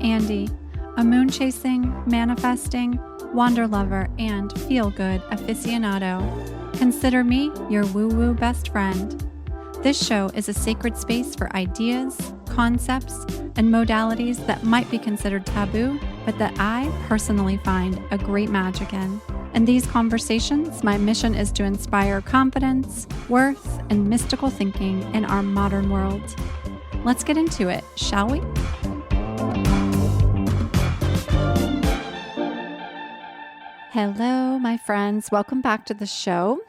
Andy, a moon-chasing, manifesting, wander lover, and feel-good aficionado. Consider me your woo-woo best friend. This show is a sacred space for ideas, concepts, and modalities that might be considered taboo, but that I personally find a great magic in. In these conversations, my mission is to inspire confidence, worth, and mystical thinking in our modern world. Let's get into it, shall we? Hello, my friends. Welcome back to the show.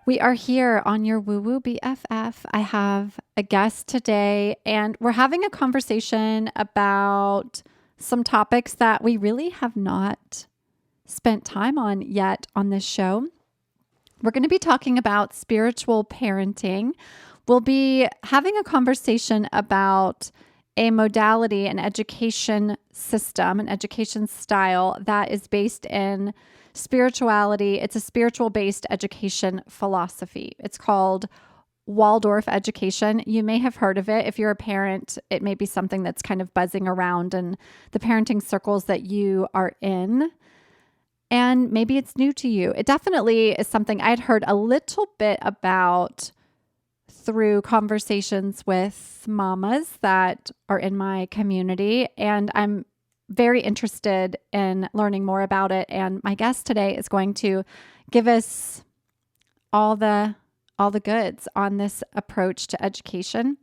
We are here on your woo-woo BFF. I have a guest today, and we're having a conversation about some topics that we really have not spent time on yet on this show. We're going to be talking about spiritual parenting. We'll be having a conversation about a modality, an education system, an education style that is based in spirituality. It's a spiritual-based education philosophy. It's called Waldorf education. You may have heard of it. If you're a parent, it may be something that's kind of buzzing around in the parenting circles that you are in. And maybe it's new to you. It definitely is something I'd heard a little bit about through conversations with mamas that are in my community. And I'm very interested in learning more about it. And my guest today is going to give us all the goods on this approach to education.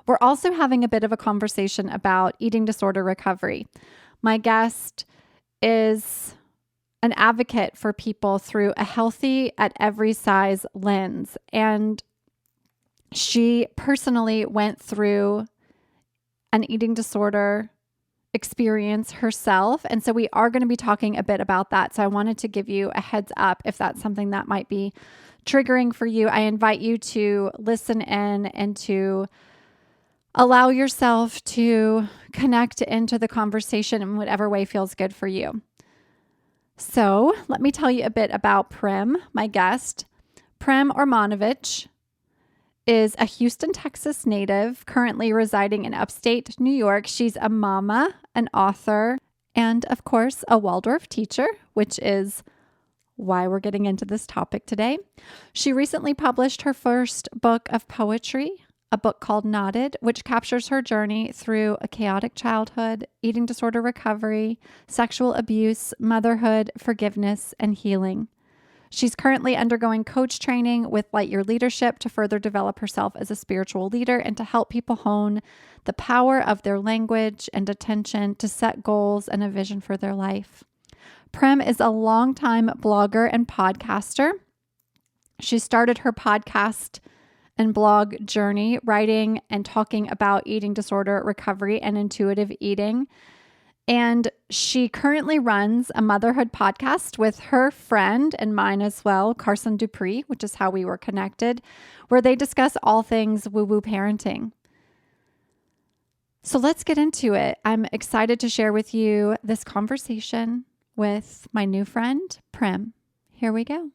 We're also having a bit of a conversation about eating disorder recovery. My guest is an advocate for people through a healthy at every size lens. And she personally went through an eating disorder experience herself. And so we are going to be talking a bit about that. So I wanted to give you a heads up if that's something that might be triggering for you. I invite you to listen in and to allow yourself to connect into the conversation in whatever way feels good for you. So let me tell you a bit about Prim, my guest. Prim Ormanovich is a Houston, Texas native, currently residing in upstate New York. She's a mama, an author, and of course, a Waldorf teacher, which is why we're getting into this topic today. She recently published her first book of poetry, a book called Knotted, which captures her journey through a chaotic childhood, eating disorder recovery, sexual abuse, motherhood, forgiveness, and healing. She's currently undergoing coach training with Lightyear Leadership to further develop herself as a spiritual leader and to help people hone the power of their language and attention to set goals and a vision for their life. Prim is a longtime blogger and podcaster. She started her podcast and blog journey writing and talking about eating disorder recovery and intuitive eating. And she currently runs a motherhood podcast with her friend and mine as well, Karsyn DuPree, which is how we were connected, where they discuss all things woo-woo parenting. So let's get into it. I'm excited to share with you this conversation with my new friend, Prim. Here we go.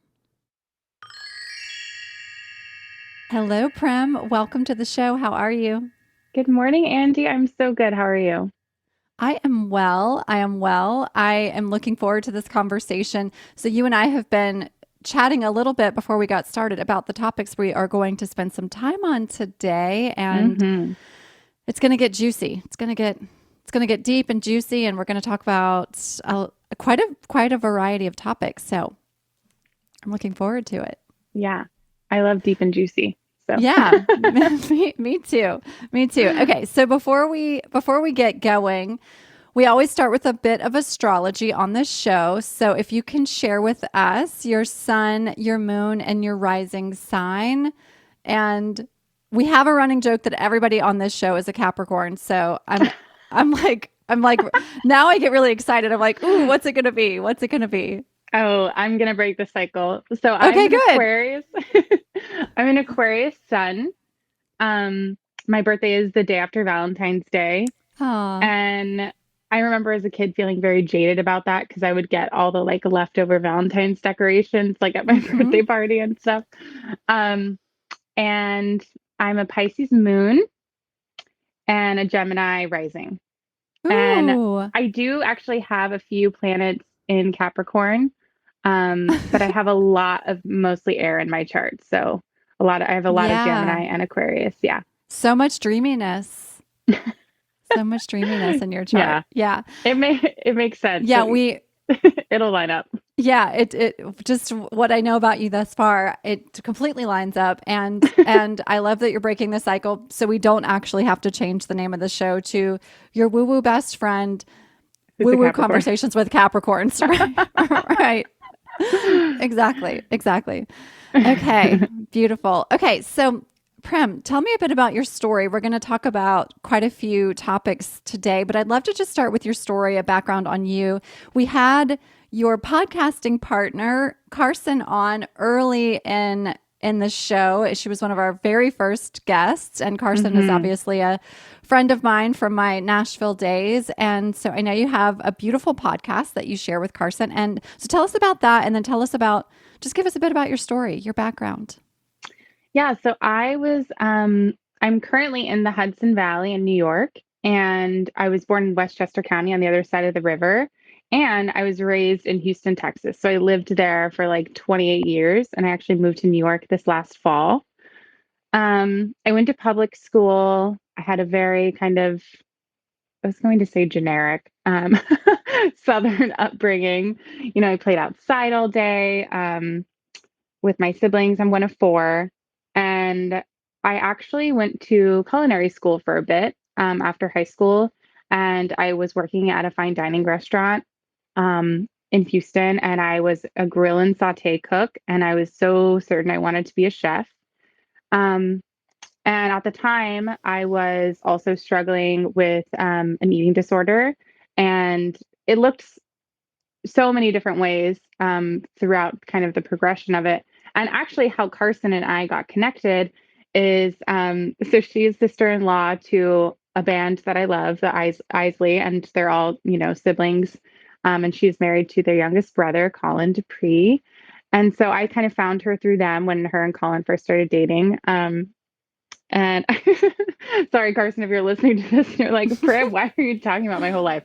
Hello, Prim. Welcome to the show. How are you? Good morning, Andy. I'm so good. How are you? I am well. I am looking forward to this conversation. So you and I have been chatting a little bit before we got started about the topics we are going to spend some time on today, and it's going to get juicy. It's going to get deep and juicy, and we're going to talk about quite a variety of topics. So I'm looking forward to it. Yeah, I love deep and juicy. So. Yeah, me too. Okay, so before we get going, we always start with a bit of astrology on this show. So if you can share with us your sun, your moon, and your rising sign. And we have a running joke that everybody on this show is a Capricorn. So I'm like now I get really excited. I'm like, ooh, what's it gonna be? Oh, I'm going to break the cycle. So I'm an Aquarius. I'm an Aquarius sun. My birthday is the day after Valentine's Day. Aww. And I remember as a kid feeling very jaded about that because I would get all the leftover Valentine's decorations at my birthday party and stuff. And I'm a Pisces moon and a Gemini rising. And Ooh. I do actually have a few planets in Capricorn, but I have a lot of mostly air in my chart. So I have a lot of Yeah. Gemini and Aquarius. Yeah. So much dreaminess. So much dreaminess in your chart. Yeah. Yeah. It makes sense. Yeah, we It'll line up. yeah, it just what I know about you thus far, it completely lines up, and I love that you're breaking the cycle so we don't actually have to change the name of the show to your woo woo best friend, It's a woo woo Capricorn. conversations with Capricorns. Right. Exactly. Exactly. Okay. Beautiful. Okay. So, Prim, tell me a bit about your story. We're going to talk about quite a few topics today, but I'd love to just start with your story, a background on you. We had your podcasting partner, Karsyn, on early in the show. She was one of our very first guests, and Karsyn is Hmm. obviously a friend of mine from my Nashville days. And so I know you have a beautiful podcast that you share with Karsyn. And so tell us about that, and then tell us about, just give us a bit about your story, your background. Yeah, so I'm currently in the Hudson Valley in New York, and I was born in Westchester County on the other side of the river, and I was raised in Houston, Texas. So I lived there for like 28 years, and I actually moved to New York this last fall. I went to public school. I had a very kind of, I was going to say generic, Southern upbringing. I played outside all day. With my siblings. I'm one of four. And I actually went to culinary school for a bit after high school. And I was working at a fine dining restaurant in Houston. And I was a grill and saute cook. And I was so certain I wanted to be a chef. Um, and at the time, I was also struggling with an eating disorder. And it looked so many different ways throughout kind of the progression of it. And actually, how Karsyn and I got connected is so she is sister-in-law to a band that I love, the Isley, and they're all, siblings. And she's married to their youngest brother, Karsyn DuPree. And so I kind of found her through them when her and Colin first started dating. And sorry, Karsyn, if you're listening to this, you're like, Prim, why are you talking about my whole life?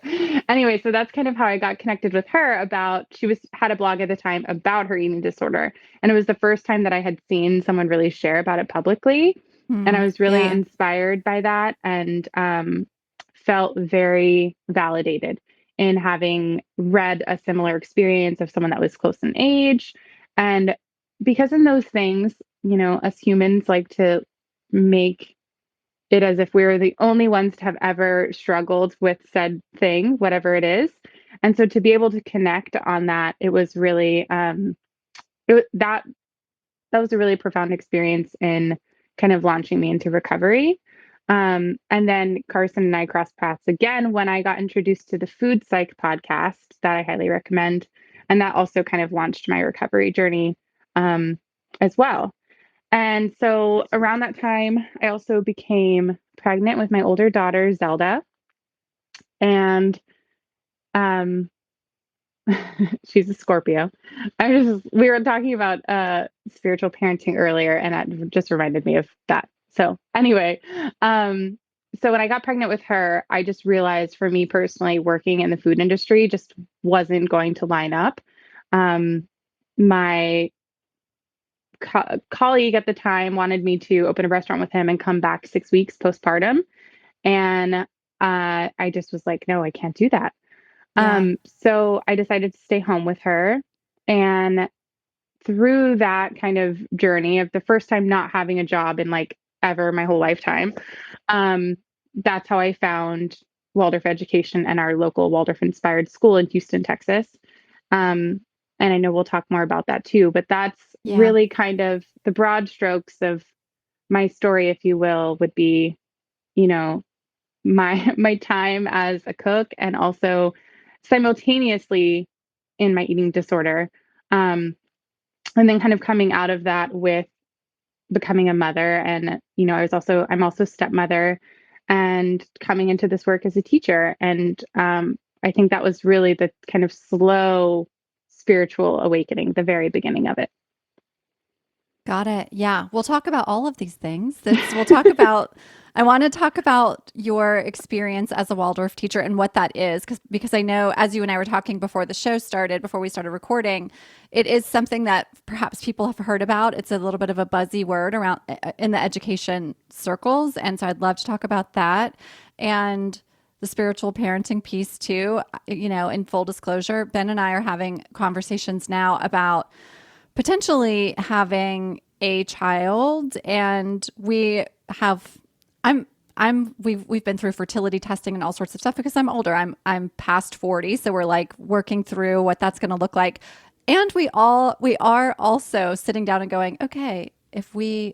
Anyway, so that's kind of how I got connected with her about she was had a blog at the time about her eating disorder. And it was the first time that I had seen someone really share about it publicly. And I was really Yeah. inspired by that and felt very validated in having read a similar experience of someone that was close in age. And because in those things, us humans like to make it as if we're the only ones to have ever struggled with said thing, whatever it is. And so to be able to connect on that, it was really that was a really profound experience in kind of launching me into recovery. And then Karsyn and I crossed paths again when I got introduced to the Food Psych podcast that I highly recommend. And that also kind of launched my recovery journey as well. And so around that time, I also became pregnant with my older daughter, Zelda. And um, she's a Scorpio. We were talking about spiritual parenting earlier, and that just reminded me of that. So, anyway, um, so when I got pregnant with her, I just realized for me personally, working in the food industry just wasn't going to line up. Um, my colleague at the time wanted me to open a restaurant with him and come back 6 weeks postpartum. And I just was like, no, I can't do that. Yeah. So I decided to stay home with her. And through that kind of journey of the first time not having a job in like ever my whole lifetime, um, that's how I found Waldorf Education and our local Waldorf inspired school in Houston, Texas. Um, and I know we'll talk more about that too, but that's Yeah. really kind of the broad strokes of my story, if you will, would be, you know, my time as a cook and also simultaneously in my eating disorder. Um, and then kind of coming out of that with becoming a mother and I'm also stepmother and coming into this work as a teacher and I think that was really the kind of slow spiritual awakening, the very beginning of it. Got it. Yeah. We'll talk about all of these things. We'll talk about, I want to talk about your experience as a Waldorf teacher and what that is. Because I know, as you and I were talking before the show started, before we started recording, it is something that perhaps people have heard about. It's a little bit of a buzzy word around in the education circles. And so I'd love to talk about that and the spiritual parenting piece too. In full disclosure, Ben and I are having conversations now about potentially having a child, and we've been through fertility testing and all sorts of stuff because I'm older. I'm past 40, so we're like working through what that's going to look like. And we are also sitting down and going, okay,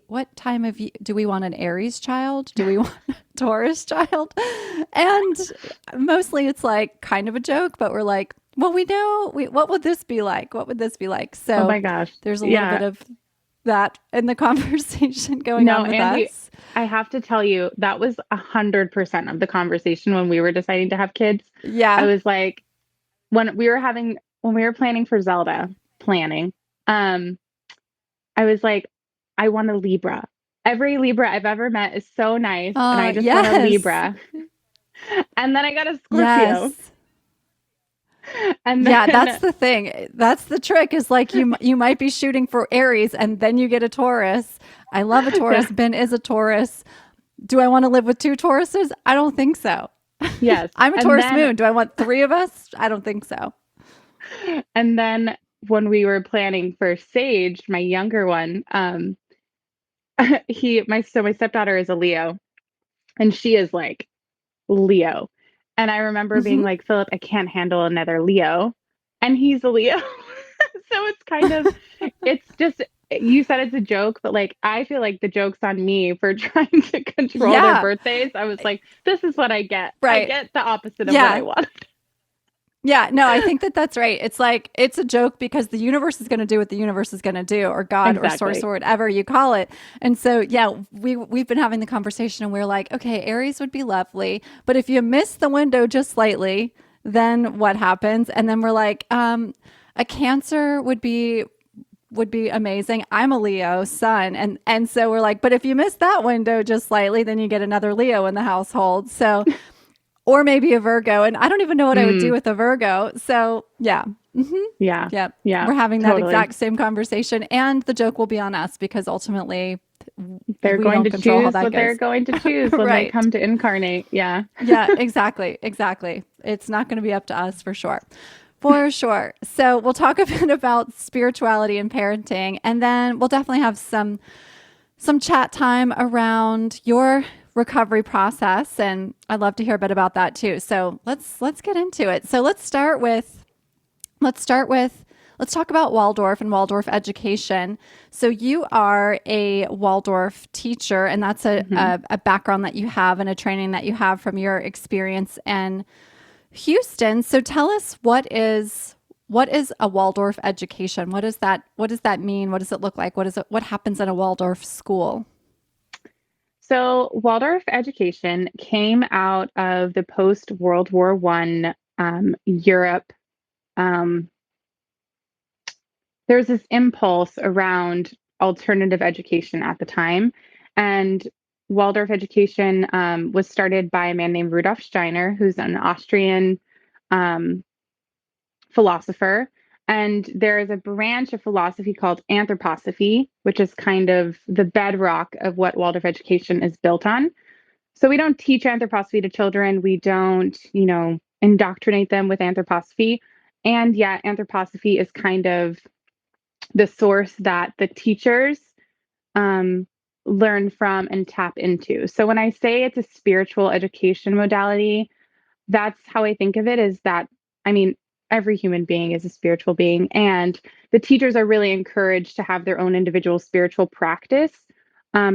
what time of year do we want an Aries child? Do we want a Taurus child? And mostly it's like kind of a joke, but we're like, well, what would this be like? What would this be like? Oh So my gosh. there's a little Yeah. bit of that in the conversation going No, on with Andy, us. I have to tell you, that was 100% of the conversation when we were deciding to have kids. I Yeah. was like, when we were planning for Zelda, planning, um, I was like, I want a Libra. Every Libra I've ever met is so nice, and I just want a Yes. Libra. And then I got a Scorpio. Yes. And Yeah, that's then, the thing. That's the trick is like you might be shooting for Aries and then you get a Taurus. I love a yeah, Taurus. Ben is a Taurus. Do I want to live with two Tauruses? I don't think so. yes. I'm a Taurus moon. Do I want three of us? I don't think so. And then when we were planning for Sage, my younger one, my stepdaughter is a Leo, and she is like Leo. And I remember being Hmm. like, Philip, I can't handle another Leo. And he's a Leo. So it's kind of, it's just, you said it's a joke, but like, I feel like the joke's on me for trying to control their Yeah. birthdays. I was like, this is what I get. I Right. get the opposite of what I Yeah. want. Yeah, no, I think that that's right. It's like it's a joke because the universe is going to do what the universe is going to do, or God, or Source, Exactly. or whatever you call it. And so, yeah, we've been having the conversation, and we're like, okay, Aries would be lovely, but if you miss the window just slightly, then what happens? And then we're like, a Cancer would be amazing. I'm a Leo sun, and so we're like, but if you miss that window just slightly, then you get another Leo in the household. So or maybe a Virgo. And I don't even know what I would do Mm, with a Virgo. So, yeah. Hmm. yeah. Yep. Yeah. We're having that Totally. exact same conversation. And the joke will be on us because ultimately They're we going don't to control how choose that what they're goes. going to choose when they Right. come to incarnate. Yeah. Yeah, exactly. Exactly. It's not going to be up to us for sure. For sure. So we'll talk a bit about spirituality and parenting, and then we'll definitely have some chat time around your recovery process, and I'd love to hear a bit about that too. So let's get into it. So let's start with let's talk about Waldorf and Waldorf education. So you are a Waldorf teacher, and that's Hmm. a background that you have and a training that you have from your experience in Houston. So tell us what is a Waldorf education? What does that mean? What does it look like? What happens in a Waldorf school? So Waldorf education came out of the post World War One Europe. Um, there's this impulse around alternative education at the time, and Waldorf education was started by a man named Rudolf Steiner, who's an Austrian um, philosopher. And there is a branch of philosophy called anthroposophy, which is kind of the bedrock of what Waldorf education is built on. So we don't teach anthroposophy to children. We don't, indoctrinate them with anthroposophy. And yet, anthroposophy is kind of the source that the teachers um, learn from and tap into. So when I say it's a spiritual education modality, that's how I think of it is that, I mean, every human being is a spiritual being, and the teachers are really encouraged to have their own individual spiritual practice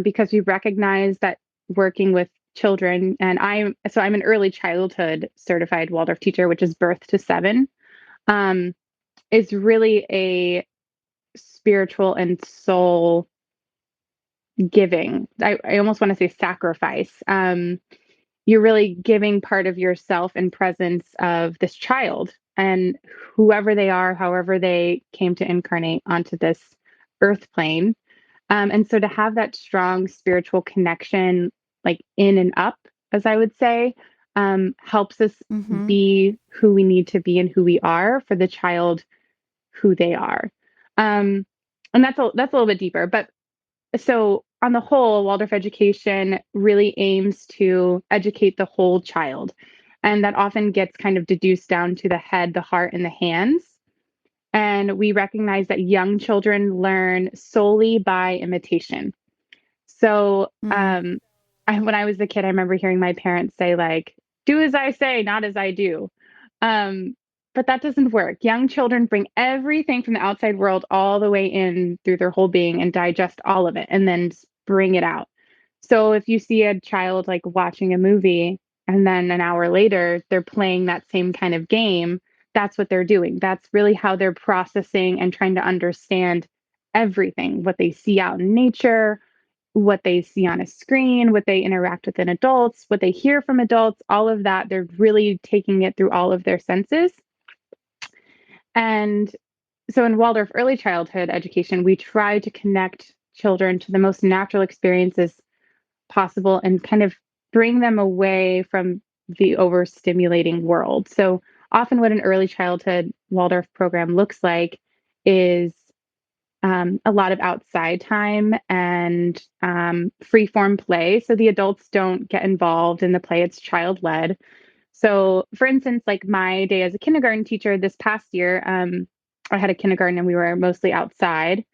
because we recognize that working with children, and I'm an early childhood certified Waldorf teacher, which is birth to seven, um, is really a spiritual and soul giving. I almost want to say sacrifice. You're really giving part of yourself in presence of this child and whoever they are, however they came to incarnate onto this earth plane. And so to have that strong spiritual connection, like in and up, as I would say, helps us Mm-hmm. be who we need to be and who we are for the child who they are. Um, and that's a little bit deeper. But so on the whole, Waldorf education really aims to educate the whole child. And that often gets kind of deduced down to the head, the heart, and the hands. And we recognize that young children learn solely by imitation. So, Mm. when I was a kid, I remember hearing my parents say, like, do as I say, not as I do. Um, but that doesn't work. Young children bring everything from the outside world all the way in through their whole being and digest all of it and then bring it out. So if you see a child like watching a movie and then an hour later they're playing that same kind of game, that's what they're doing. That's really how they're processing and trying to understand everything, what they see out in nature, what they see on a screen, what they interact with in adults, what they hear from adults, all of that. They're really taking it through all of their senses. And so in Waldorf early childhood education, we try to connect children to the most natural experiences possible and kind of bring them away from the overstimulating world. So often what an early childhood Waldorf program looks like is a lot of outside time and free form play. So the adults don't get involved in the play, it's child led. So, for instance, like my day as a kindergarten teacher this past year, I had a kindergarten and we were mostly outside.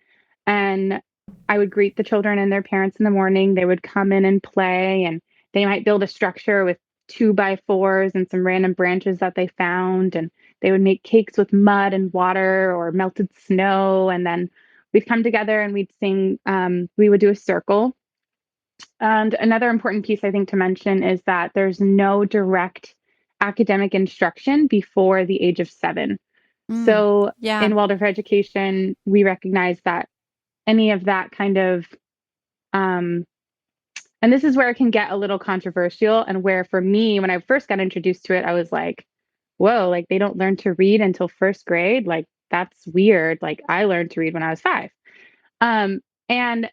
And I would greet the children and their parents in the morning. They would come in and play, and they might build a structure with 2x4s and some random branches that they found. And they would make cakes with mud and water or melted snow. And then we'd come together and we'd sing, we would do a circle. And another important piece I think to mention is that there's no direct academic instruction before the age of 7. Mm. So Yeah. in Waldorf education, we recognize that any of that kind of um, and this is where it can get a little controversial and where for me when I first got introduced to it I was like, whoa, like they don't learn to read until first grade, like that's weird, like I learned to read when I was 5. And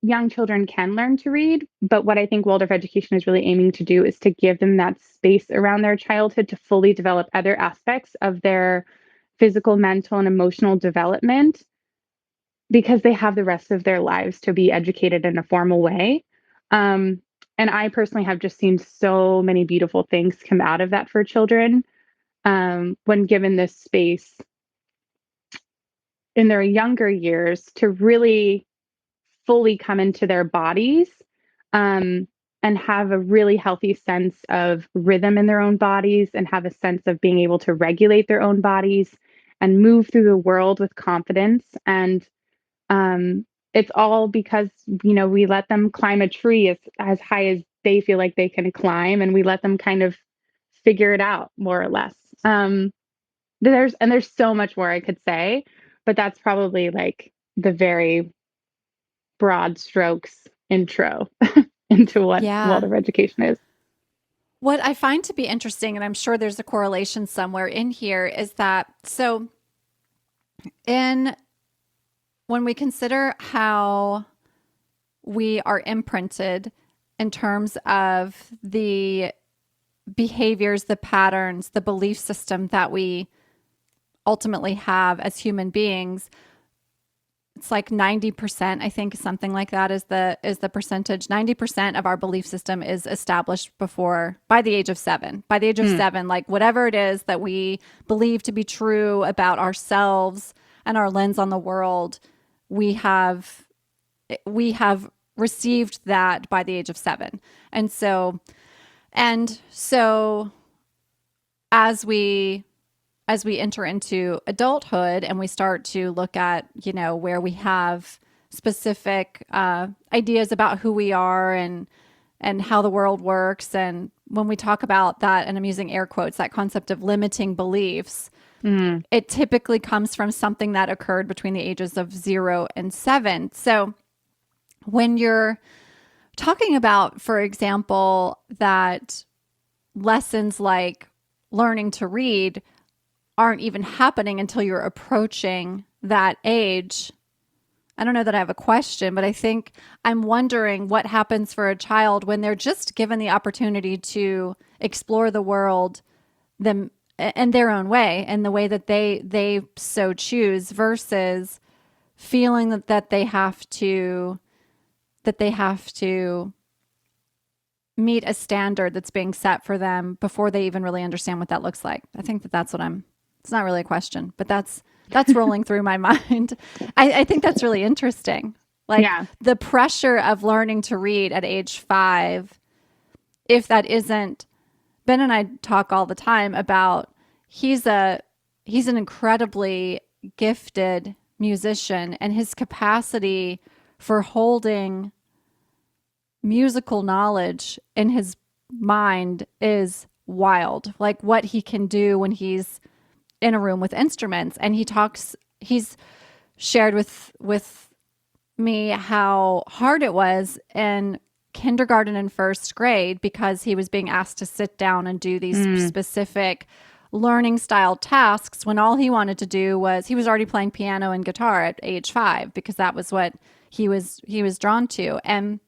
young children can learn to read, but what I think Waldorf education is really aiming to do is to give them that space around their childhood to fully develop other aspects of their physical, mental, and emotional development because they have the rest of their lives to be educated in a formal way. Um, and I personally have just seen so many beautiful things come out of that for children when given this space in their younger years to really fully come into their bodies um, and have a really healthy sense of rhythm in their own bodies and have a sense of being able to regulate their own bodies and move through the world with confidence and it's all because, we let them climb a tree as high as they feel like they can climb, and we let them kind of figure it out more or less. There's so much more I could say, but that's probably like the very broad strokes intro into what Yeah. Waldorf education is. What I find to be interesting, and I'm sure there's a correlation somewhere in here, is that so in when we consider how we are imprinted in terms of the behaviors, the patterns, the belief system that we ultimately have as human beings, it's like 90%, I think something like that is the percentage. 90% of our belief system is established before by the age of 7. By the age of Mm, 7, like whatever it is that we believe to be true about ourselves and our lens on the world, we have we have received that by the age of 7. And so as we enter into adulthood and we start to look at, where we have specific ideas about who we are and how the world works. And when we talk about that, and I'm using air quotes, that concept of limiting beliefs, mm, it typically comes from something that occurred between the ages of 0 and 7. So when you're talking about, for example, that lessons like learning to read aren't even happening until you're approaching that age, I don't know that I have a question, but I think I'm wondering what happens for a child when they're just given the opportunity to explore the world them in their own way and the way that they so choose versus feeling that they have to meet a standard that's being set for them before they even really understand what that looks like. I think that that's what I'm, it's not really a question, but that's rolling through my mind. I think that's really interesting. Like Yeah. the pressure of learning to read at age 5, if that isn't, Ben and I talk all the time about he's an incredibly gifted musician, and his capacity for holding musical knowledge in his mind is wild. Like what he can do when he's in a room with instruments. And he's shared with me how hard it was in kindergarten and first grade because he was being asked to sit down and do these specific learning style tasks when all he wanted to do was, he was already playing piano and guitar at age 5 because that was what he was drawn to. And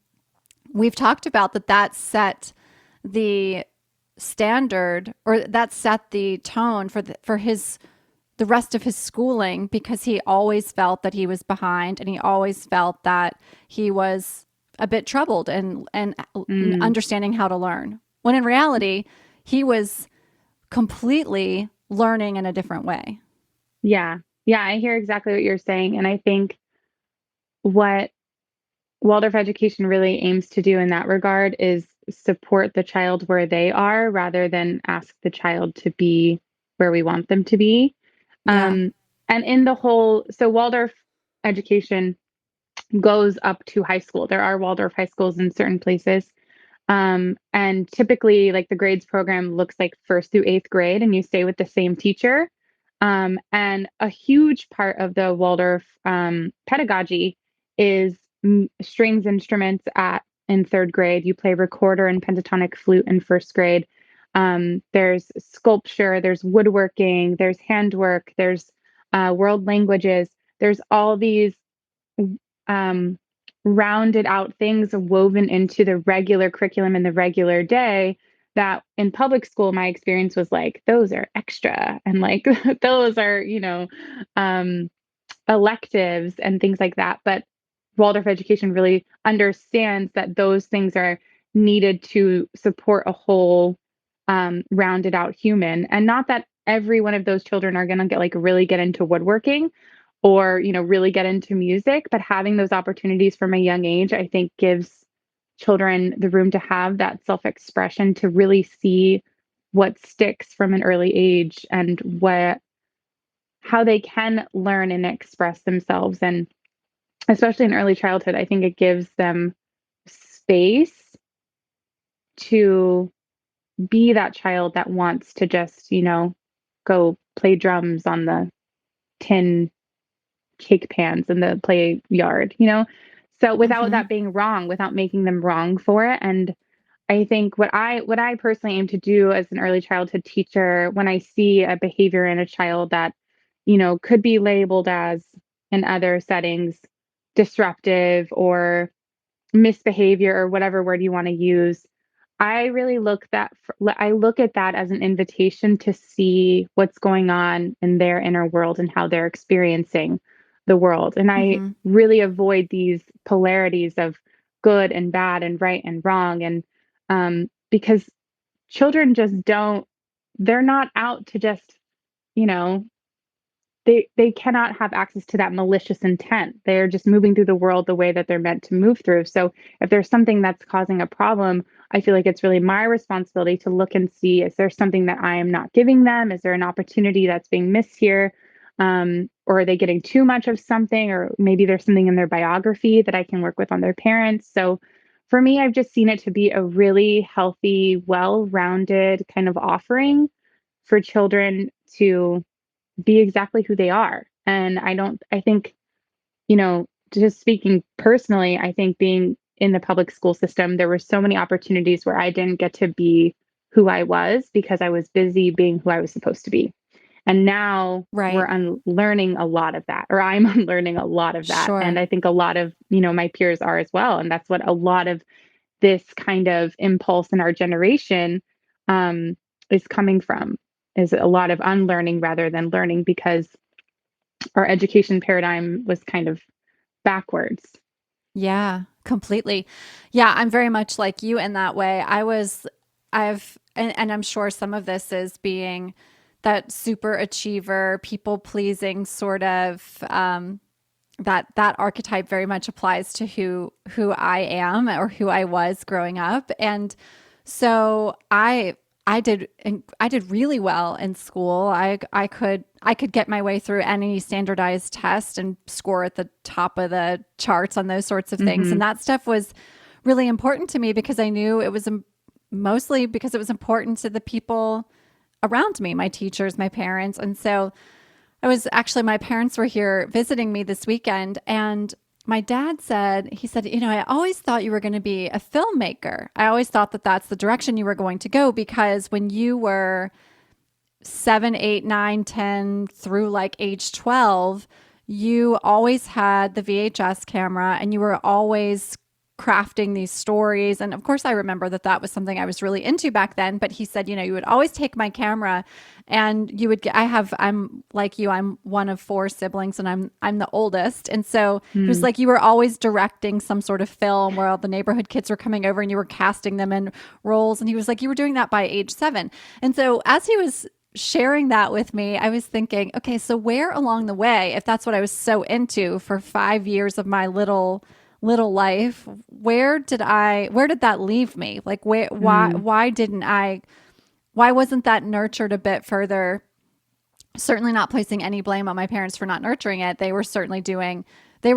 we've talked about that set the standard, or that set the tone for the rest of his schooling, because he always felt that he was behind, and he always felt that he was a bit troubled and understanding how to learn, when in reality he was completely learning in a different way. Yeah. Yeah, I hear exactly what you're saying. And I think what Waldorf education really aims to do in that regard is support the child where they are rather than ask the child to be where we want them to be. Yeah. And in the whole, so Waldorf education goes up to high school. There are Waldorf high schools in certain places. And typically, like the grades program looks like first through eighth grade, and you stay with the same teacher. And a huge part of the Waldorf pedagogy is strings instruments in third grade. You play recorder and pentatonic flute in first grade. There's sculpture, there's woodworking, there's handwork, there's world languages. There's all these um, rounded out things woven into the regular curriculum in the regular day that in public school my experience was like those are extra and like those are um, electives and things like that. But Waldorf education really understands that those things are needed to support a whole rounded out human, and not that every one of those children are going to really get into woodworking or really get into music, but having those opportunities from a young age, I think, gives children the room to have that self-expression, to really see what sticks from an early age and how they can learn and express themselves. And especially in early childhood, I think it gives them space to be that child that wants to just go play drums on the tin cake pans in the play yard. So without Mm-hmm. that being wrong, without making them wrong for it. And I think what I personally aim to do as an early childhood teacher, when I see a behavior in a child that could be labeled as, in other settings, disruptive or misbehavior or whatever word you want to use, I look at that as an invitation to see what's going on in their inner world and how they're experiencing the world. And I Mm-hmm. really avoid these polarities of good and bad and right and wrong. And because children just they're not out to just, you know, they cannot have access to that malicious intent. They're just moving through the world the way that they're meant to move through. So if there's something that's causing a problem, I feel like it's really my responsibility to look and see, is there something that I am not giving them? Is there an opportunity that's being missed here? Or are they getting too much of something? Or maybe there's something in their biography that I can work with on their parents. So for me, I've just seen it to be a really healthy, well-rounded kind of offering for children to be exactly who they are. And I think, just speaking personally, I think being in the public school system, there were so many opportunities where I didn't get to be who I was because I was busy being who I was supposed to be. And now we're Right. unlearning a lot of that, or I'm unlearning a lot of that. And Sure. I think a lot of, my peers are as well. And that's what a lot of this kind of impulse in our generation um, is coming from, is a lot of unlearning rather than learning, because our education paradigm was kind of backwards. Yeah, completely. Yeah, I'm very much like you in that way. And I'm sure some of this is being that super achiever, people pleasing sort of, that archetype very much applies to who I am or who I was growing up. And so I did really well in school. I could get my way through any standardized test and score at the top of the charts on those sorts of things. Hmm. And that stuff was really important to me because I knew it was mostly because it was important to the people around me, my teachers, my parents. And so my parents were here visiting me this weekend, and my dad said, I always thought you were going to be a filmmaker. I always thought that that's the direction you were going to go because when you were 7, 8, 9, 10 through like age 12, you always had the VHS camera and you were always crafting these stories. And of course, I remember that was something I was really into back then. But he said, you would always take my camera and you would get, I'm like you, I'm one of 4 siblings and I'm the oldest. And so it was Mm. like you were always directing some sort of film where all the neighborhood kids were coming over and you were casting them in roles. And he was like, you were doing that by age 7. And so as he was sharing that with me, I was thinking, okay, so where along the way, if that's what I was so into for 5 years of my little life, where did that leave me? Like Mm. why wasn't that nurtured a bit further? Certainly not placing any blame on my parents for not nurturing it. They were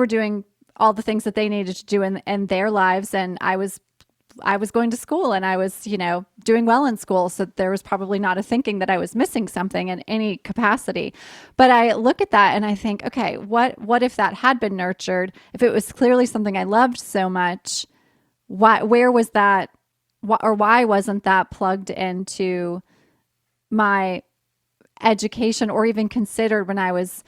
doing all the things that they needed to do in their lives, and I was going to school and I was, doing well in school. So there was probably not a thinking that I was missing something in any capacity. But I look at that and I think, okay, what if that had been nurtured? If it was clearly something I loved so much, where was that? Why wasn't that plugged into my education or even considered when I was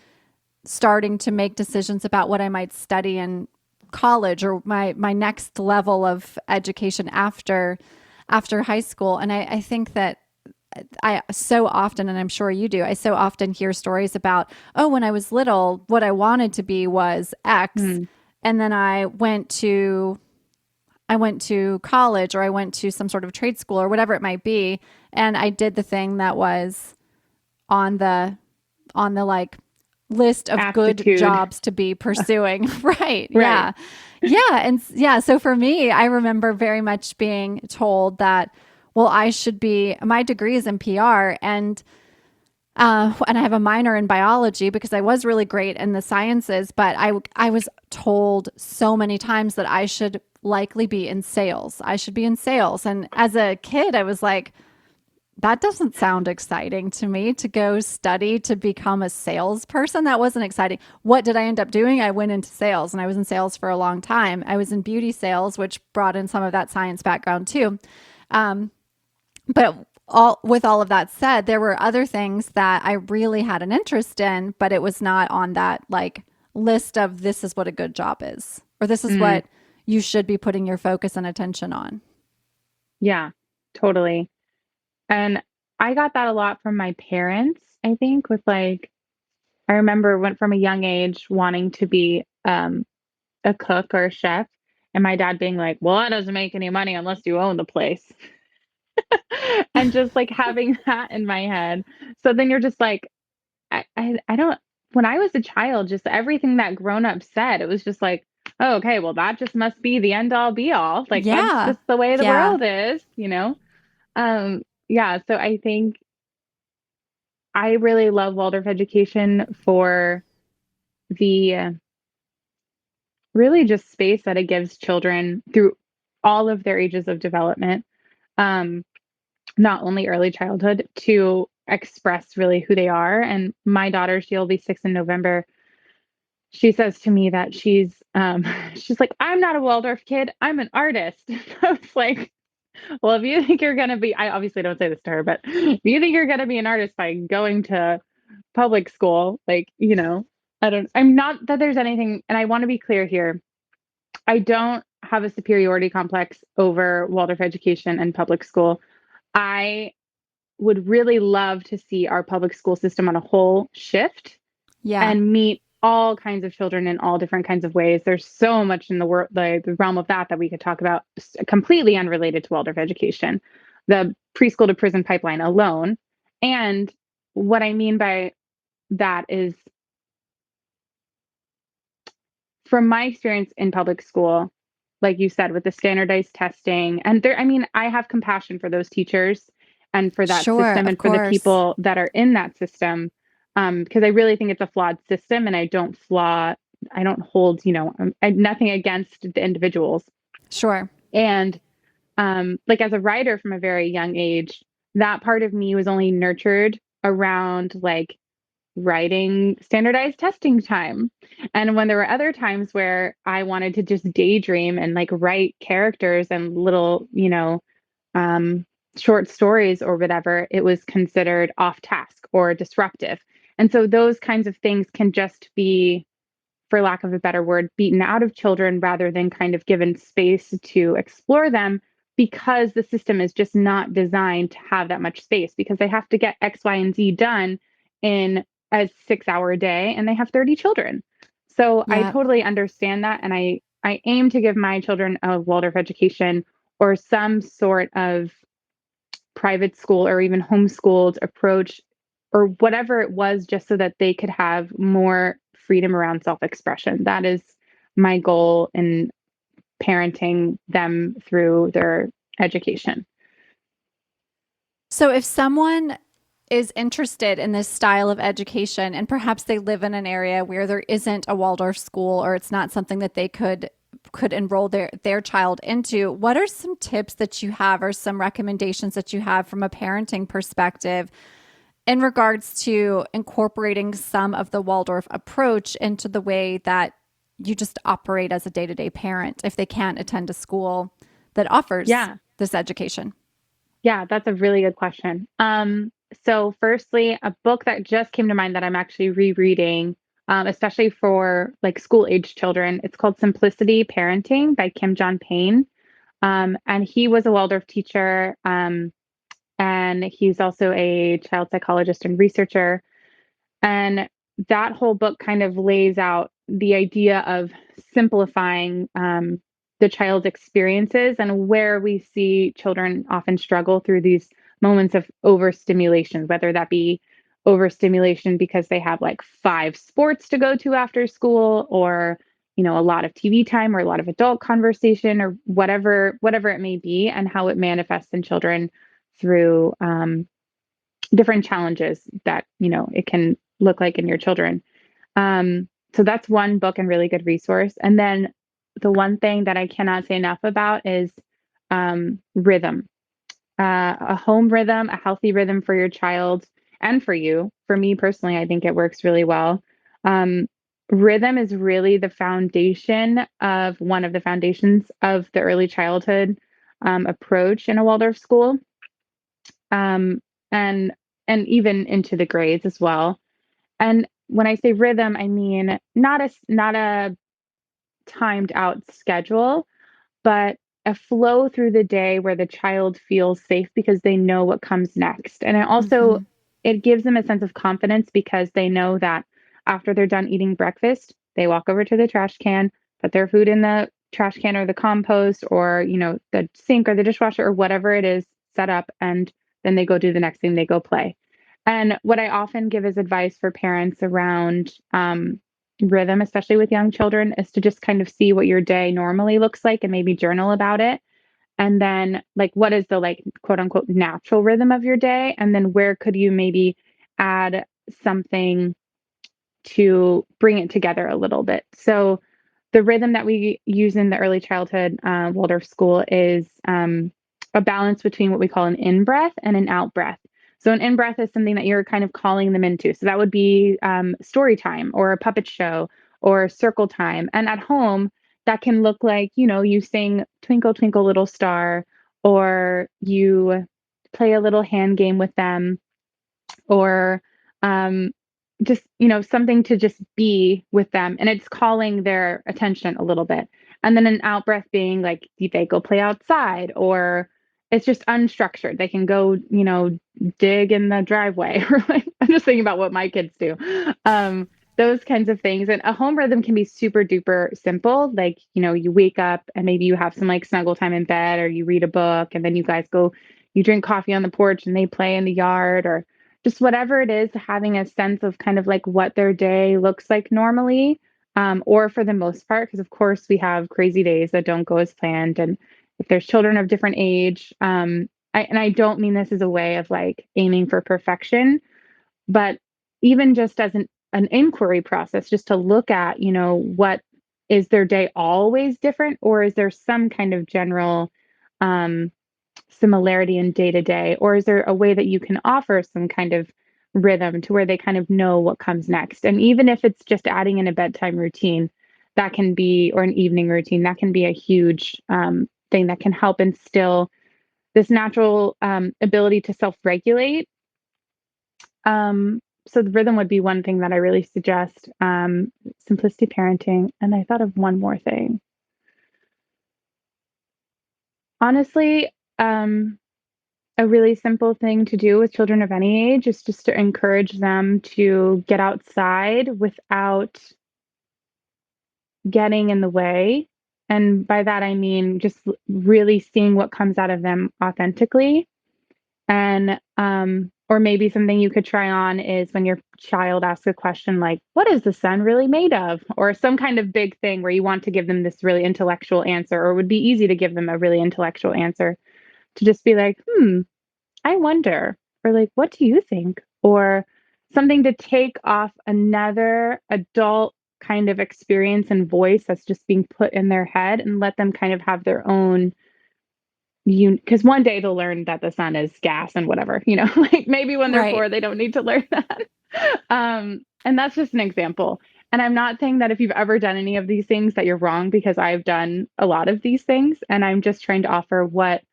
starting to make decisions about what I might study in college or my next level of education after high school? And I think that I so often, and I'm sure you do, I so often hear stories about, oh, when I was little, what I wanted to be was X. Mm. And then I went to college or I went to some sort of trade school or whatever it might be. And I did the thing that was on the like list of good Aptitude. jobs to be pursuing. Right. Right. Yeah. Yeah. And yeah. So for me, I remember very much being told that, well, my degree is in PR and I have a minor in biology because I was really great in the sciences, but I was told so many times that I should likely be in sales. I should be in sales. And as a kid, I was like, that doesn't sound exciting to me to go study to become a salesperson. That wasn't exciting. What did I end up doing? I went into sales and I was in sales for a long time. I was in beauty sales, which brought in some of that science background too. But with all of that said, there were other things that I really had an interest in, but it was not on that like list of this is what a good job is, or this is Mm. what you should be putting your focus and attention on. Yeah, totally. And I got that a lot from my parents, I think, with like, I remember went from a young age wanting to be a cook or a chef, and my dad being like, well, that doesn't make any money unless you own the place. And just like having that in my head. So then you're just like, I don't, when I was a child, just everything that grown up said, it was just like, oh, okay, well, that just must be the end all be all. Like, that's Yeah. just the way the Yeah. world is, you know? Yeah, so I think I really love Waldorf education for the really just space that it gives children through all of their ages of development, um, not only early childhood, to express really who they are. And my daughter, she'll be 6 in November. She says to me that she's like, I'm not a Waldorf kid, I'm an artist. I was like, well, if you think you're gonna be, I obviously don't say this to her, but if you think you're gonna be an artist by going to public school. Like, I'm not that there's anything, and I want to be clear here. I don't have a superiority complex over Waldorf education and public school. I would really love to see our public school system on a whole shift Yeah. and meet all kinds of children in all different kinds of ways. There's so much in the world, the realm of that we could talk about, completely unrelated to Waldorf education, the preschool to prison pipeline alone. And what I mean by that is, from my experience in public school, like you said, with the standardized testing, and there, I mean, I have compassion for those teachers and for that Sure, system of and for the course. people that are in that system. Because I really think it's a flawed system, and I don't hold, nothing against the individuals. Sure. And like as a writer from a very young age, that part of me was only nurtured around like writing standardized testing time. And when there were other times where I wanted to just daydream and like write characters and little, um, short stories or whatever, it was considered off task or disruptive. And so those kinds of things can just be, for lack of a better word, beaten out of children rather than kind of given space to explore them, because the system is just not designed to have that much space, because they have to get X, Y, and Z done in a 6 hour day and they have 30 children. So I Yeah. totally understand that. And I aim to give my children a Waldorf education or some sort of private school or even homeschooled approach or whatever it was, just so that they could have more freedom around self-expression. That is my goal in parenting them through their education. So if someone is interested in this style of education and perhaps they live in an area where there isn't a Waldorf school or it's not something that they could enroll their child into, what are some tips that you have or some recommendations that you have from a parenting perspective in regards to incorporating some of the Waldorf approach into the way that you just operate as a day-to-day parent if they can't attend a school that offers Yeah. this education? Yeah, that's a really good question. So firstly, a book that just came to mind that I'm actually rereading, especially for like school age children, it's called Simplicity Parenting by Kim John Payne. And he was a Waldorf teacher, and he's also a child psychologist and researcher. And that whole book kind of lays out the idea of simplifying the child's experiences, and where we see children often struggle through these moments of overstimulation, whether that be overstimulation because they have like 5 sports to go to after school, or a lot of TV time or a lot of adult conversation, or whatever it may be, and how it manifests in children through different challenges that it can look like in your children. So that's one book and really good resource. And then the one thing that I cannot say enough about is rhythm, a home rhythm, a healthy rhythm for your child and for you. For me personally, I think it works really well. Um, Rhythm is really the foundation of one of the foundations of the early childhood approach in a Waldorf school, um, and even into the grades as well. And when I say rhythm, I mean not a timed out schedule, but a flow through the day where the child feels safe because they know what comes next. And Mm-hmm. it gives them a sense of confidence because they know that after they're done eating breakfast, they walk over to the trash can, put their food in the trash can or the compost, or the sink or the dishwasher or whatever it is set up, and then they go do the next thing, they go play. And what I often give as advice for parents around rhythm, especially with young children, is to just kind of see what your day normally looks like and maybe journal about it. And then, like, what is the like quote unquote natural rhythm of your day? And then where could you maybe add something to bring it together a little bit? So, the rhythm that we use in the early childhood Waldorf school is a balance between what we call an in breath and an out breath. So, an in breath is something that you're kind of calling them into. So, that would be story time or a puppet show or circle time. And at home, that can look like, you sing Twinkle, Twinkle, Little Star, or you play a little hand game with them, or um, just, something to just be with them, and it's calling their attention a little bit. And then an out breath being like, they go play outside, or it's just unstructured. They can go, dig in the driveway. Or like, I'm just thinking about what my kids do. Um, those kinds of things. And a home rhythm can be super duper simple. Like, you wake up and maybe you have some like snuggle time in bed, or you read a book, and then you guys go, you drink coffee on the porch and they play in the yard, or just whatever it is, having a sense of kind of like what their day looks like normally, or for the most part, because of course we have crazy days that don't go as planned. And if there's children of different age, I don't mean this as a way of like aiming for perfection, but even just as an inquiry process, just to look at, what is their day always different, or is there some kind of general um, similarity in day to day? Or is there a way that you can offer some kind of rhythm to where they kind of know what comes next? And even if it's just adding in a bedtime routine, that can be, or an evening routine, that can be a huge thing that can help instill this natural ability to self regulate. So the rhythm would be one thing that I really suggest. Simplicity parenting. And I thought of one more thing. Honestly, a really simple thing to do with children of any age is just to encourage them to get outside without getting in the way. And by that, I mean just really seeing what comes out of them authentically. And, or maybe something you could try on is when your child asks a question like, what is the sun really made of? Or some kind of big thing where you want to give them this really intellectual answer, or it would be easy to give them a really intellectual answer, to just be like, I wonder, or like, what do you think? Or something to take off another adult kind of experience and voice that's just being put in their head, and let them kind of have their own because one day they'll learn that the sun is gas and whatever, like maybe when they're Right. 4, they don't need to learn that. And that's just an example. And I'm not saying that if you've ever done any of these things that you're wrong, because I've done a lot of these things, and I'm just trying to offer what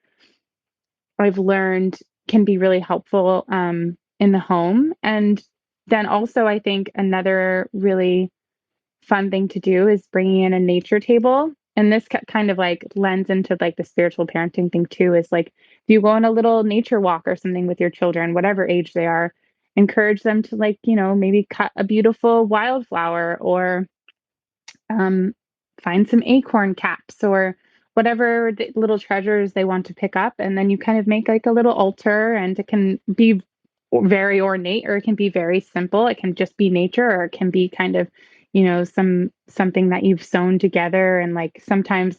I've learned can be really helpful in the home. And then also, I think another really fun thing to do is bringing in a nature table. And this kind of like lends into like the spiritual parenting thing too, is like, if you go on a little nature walk or something with your children, whatever age they are, encourage them to like, maybe cut a beautiful wildflower, or um, find some acorn caps, or whatever the little treasures they want to pick up. And then you kind of make like a little altar, and it can be very ornate, or it can be very simple. It can just be nature, or it can be kind of, something that you've sewn together. And like sometimes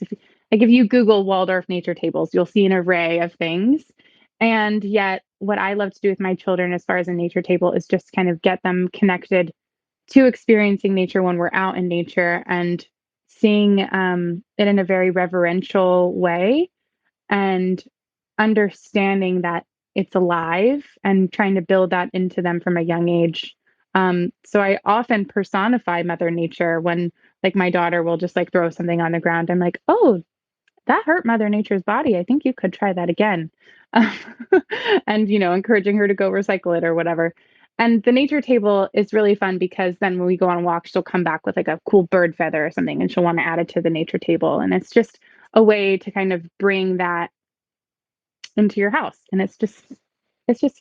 if you Google Waldorf nature tables, you'll see an array of things. And yet what I love to do with my children as far as a nature table is just kind of get them connected to experiencing nature when we're out in nature, and seeing it in a very reverential way, and understanding that it's alive, and trying to build that into them from a young age. So I often personify Mother Nature when, like, my daughter will just like throw something on the ground. I'm like, oh, that hurt Mother Nature's body. I think you could try that again. Um, and, encouraging her to go recycle it or whatever. And the nature table is really fun, because then when we go on a walk, she'll come back with like a cool bird feather or something, and she'll want to add it to the nature table. And it's just a way to kind of bring that into your house. And it's just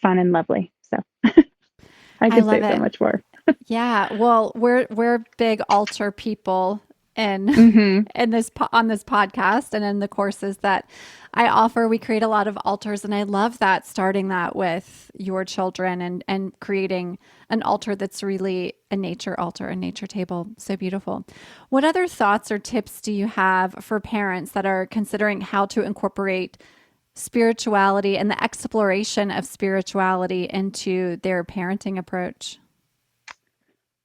fun and lovely. So I I could love say so it. much more. Yeah, well, we're big altar people in Hmm. in on this podcast and in the courses that I offer. We create a lot of altars, and I love that, starting that with your children, and creating an altar that's really a nature altar, a nature table. So beautiful. What other thoughts or tips do you have for parents that are considering how to incorporate spirituality and the exploration of spirituality into their parenting approach?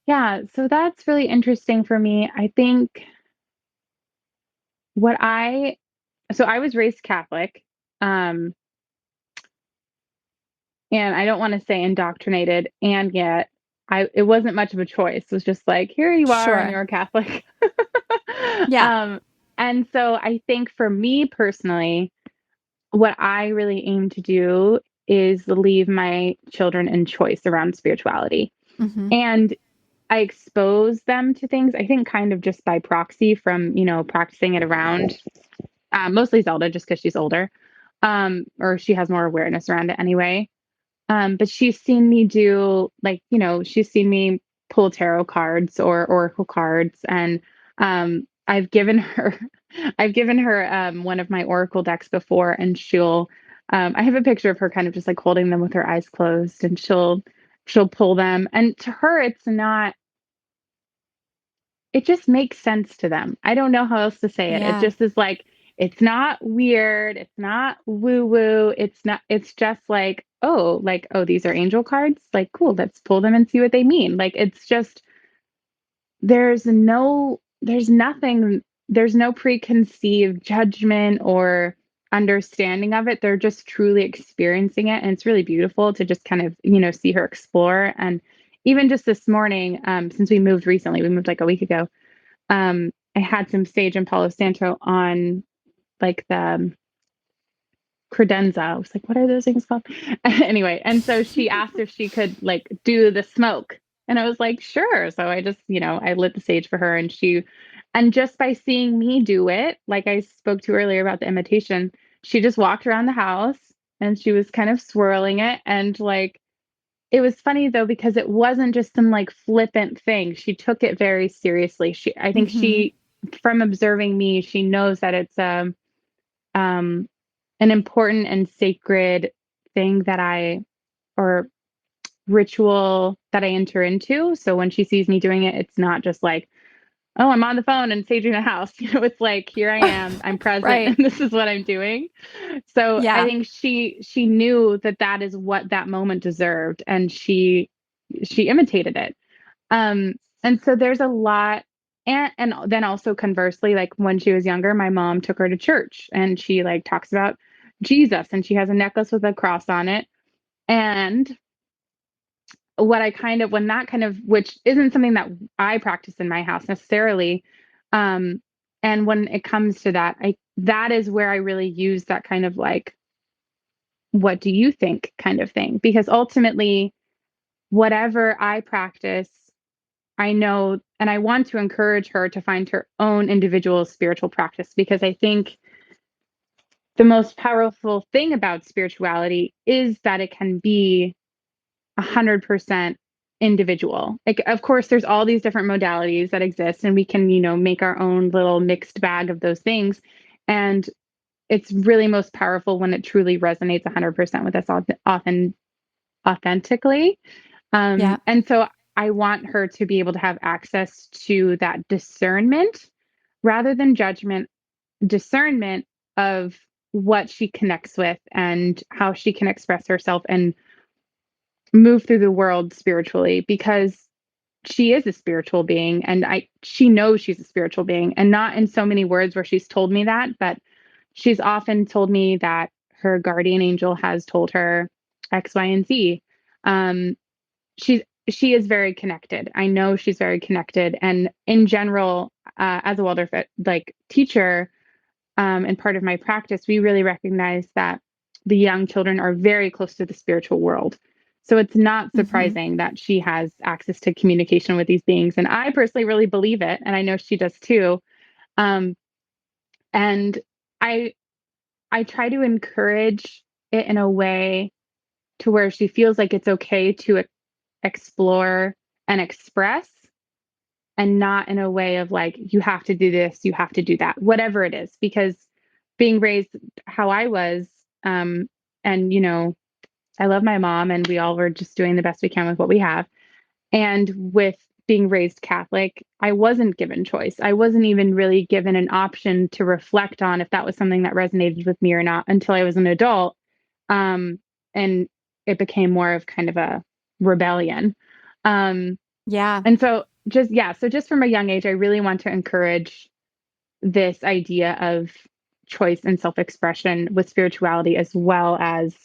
Yeah, so that's really interesting for me. I think what I so I was raised Catholic. Um, and I don't want to say indoctrinated, and yet it wasn't much of a choice. It was just like, here you are and Sure. you're a Catholic. Yeah. um, and so I think for me personally, what I really aim to do is leave my children in choice around spirituality. Mm-hmm. And I expose them to things, I think kind of just by proxy from, practicing it around mostly Zelda just because she's older, or she has more awareness around it anyway. But she's seen me do like, she's seen me pull tarot cards or oracle cards, and I've given her, I've given her one of my oracle decks before, and she'll, I have a picture of her kind of just like holding them with her eyes closed, and she'll pull them, and to her, it's not. It just makes sense to them. I don't know how else to say it. It Yeah. just is like, it's not weird. It's not woo woo. It's just like, oh, these are angel cards. Like, cool, let's pull them and see what they mean. Like, it's just, there's nothing, there's no preconceived judgment or understanding of it. They're just truly experiencing it. And it's really beautiful to just kind of, see her explore. And even just this morning, since we moved recently, we moved like a week ago, I had some sage and Palo Santo on like the credenza. I was like, what are those things called? Anyway, and so she asked if she could like do the smoke. And I was like, sure. So I just, I lit the sage for her, and just by seeing me do it, like I spoke to earlier about the imitation, she just walked around the house and she was kind of swirling it. And like, it was funny though, because it wasn't just some like flippant thing. She took it very seriously. I think Mm-hmm. from observing me, she knows that it's um, an important and sacred thing or ritual that I enter into. So when she sees me doing it, it's not just like, oh, I'm on the phone and saging the house. It's like, here I am, I'm present, Right. and this is what I'm doing. So I Yeah. think she knew that that is what that moment deserved, and she imitated it. And so there's a lot. And then also conversely, like when she was younger, my mom took her to church, and she like talks about Jesus, and she has a necklace with a cross on it. And when that kind of, which isn't something that I practice in my house necessarily. Um, and when it comes to that, that is where I really use that kind of like, what do you think kind of thing? Because ultimately, whatever I practice, I know, and I want to encourage her to find her own individual spiritual practice, because I think the most powerful thing about spirituality is that it can be 100% individual. Like, of course, there's all these different modalities that exist, and we can, make our own little mixed bag of those things. And it's really most powerful when it truly resonates 100% with us authentically. Yeah. And so I want her to be able to have access to that discernment rather than judgment, discernment of what she connects with and how she can express herself and move through the world spiritually, because she is a spiritual being, and she knows she's a spiritual being, and not in so many words where she's told me that, but she's often told me that her guardian angel has told her X, Y, and Z. Um, she's she is very connected. I know she's very connected, and in general, as a Waldorf like teacher, and part of my practice, we really recognize that the young children are very close to the spiritual world. So it's not Mm-hmm. surprising that she has access to communication with these beings. And I personally really believe it. And I know she does too. Um, and I I try to encourage it in a way to where she feels like it's okay to explore and express, and not in a way of like, you have to do this, you have to do that, whatever it is. Because being raised how I was, um, and I love my mom, and we all were just doing the best we can with what we have. And with being raised Catholic, I wasn't given choice. I wasn't even really given an option to reflect on if that was something that resonated with me or not until I was an adult. Um, and it became more of kind of a rebellion. Um, Yeah. and so just from a young age, I really want to encourage this idea of choice and self-expression with spirituality as well as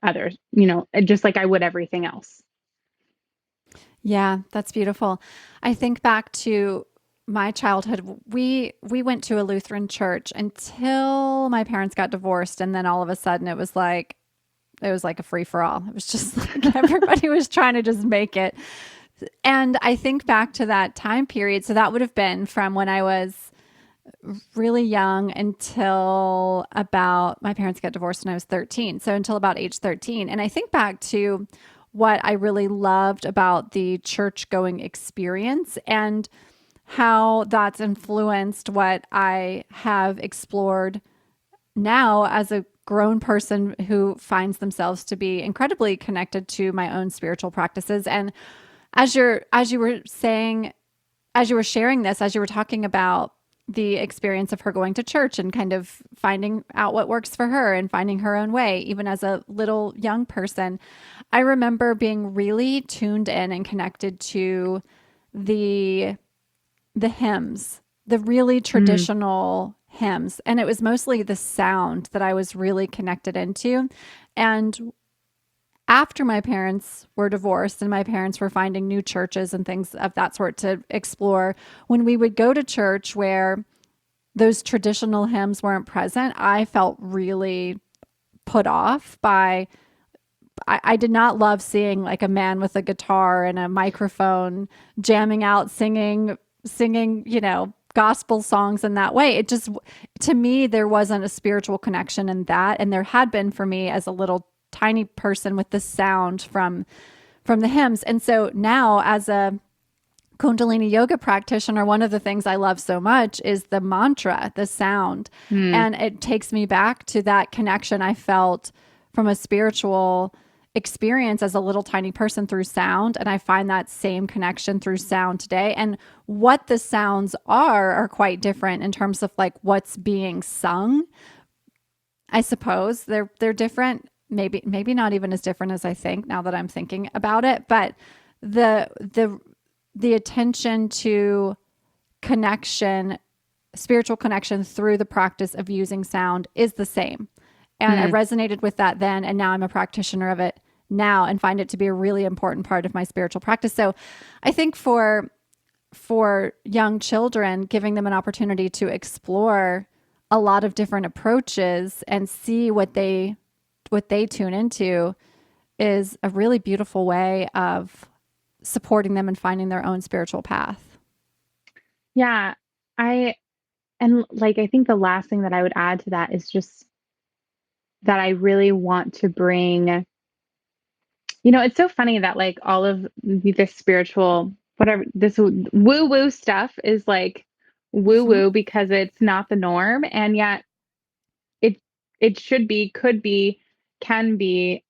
others, just like I would everything else. Yeah, that's beautiful. I think back to my childhood. We went to a Lutheran church until my parents got divorced, and then all of a sudden it was like a free for all. It was just like everybody was trying to just make it. And I think back to that time period. So that would have been from when I was really young until about my parents got divorced when I was 13. So until about age 13. And I think back to what I really loved about the church going experience and how that's influenced what I have explored now as a grown person who finds themselves to be incredibly connected to my own spiritual practices. And as you were saying, as you were sharing this, as you were talking about the experience of her going to church and kind of finding out what works for her and finding her own way, even as a little young person, I remember being really tuned in and connected to the hymns, the really Mm. traditional hymns. And it was mostly the sound that I was really connected into. And after my parents were divorced and my parents were finding new churches and things of that sort to explore, when we would go to church where those traditional hymns weren't present, I felt really put off by. I did not love seeing like a man with a guitar and a microphone jamming out, singing, gospel songs in that way. It just, to me, there wasn't a spiritual connection in that. And there had been for me as a little tiny person with the sound from the hymns. And so now as a Kundalini yoga practitioner, one of the things I love so much is the mantra, the sound. Mm. And it takes me back to that connection I felt from a spiritual experience as a little tiny person through sound. And I find that same connection through sound today. And what the sounds are quite different in terms of like what's being sung. I suppose they're different. Maybe not even as different as I think now that I'm thinking about it. But the attention to connection, spiritual connection through the practice of using sound is the same. And I Mm. resonated with that then. And now I'm a practitioner of it now and find it to be a really important part of my spiritual practice. So I think for young children, giving them an opportunity to explore a lot of different approaches and see what they tune into is a really beautiful way of supporting them and finding their own spiritual path. Yeah. I, and like, I think the last thing that I would add to that is just that I really want to bring, it's so funny that like all of this spiritual, whatever, this woo woo stuff is like woo Mm-hmm. woo because it's not the norm. And yet it, it should be, could be, can be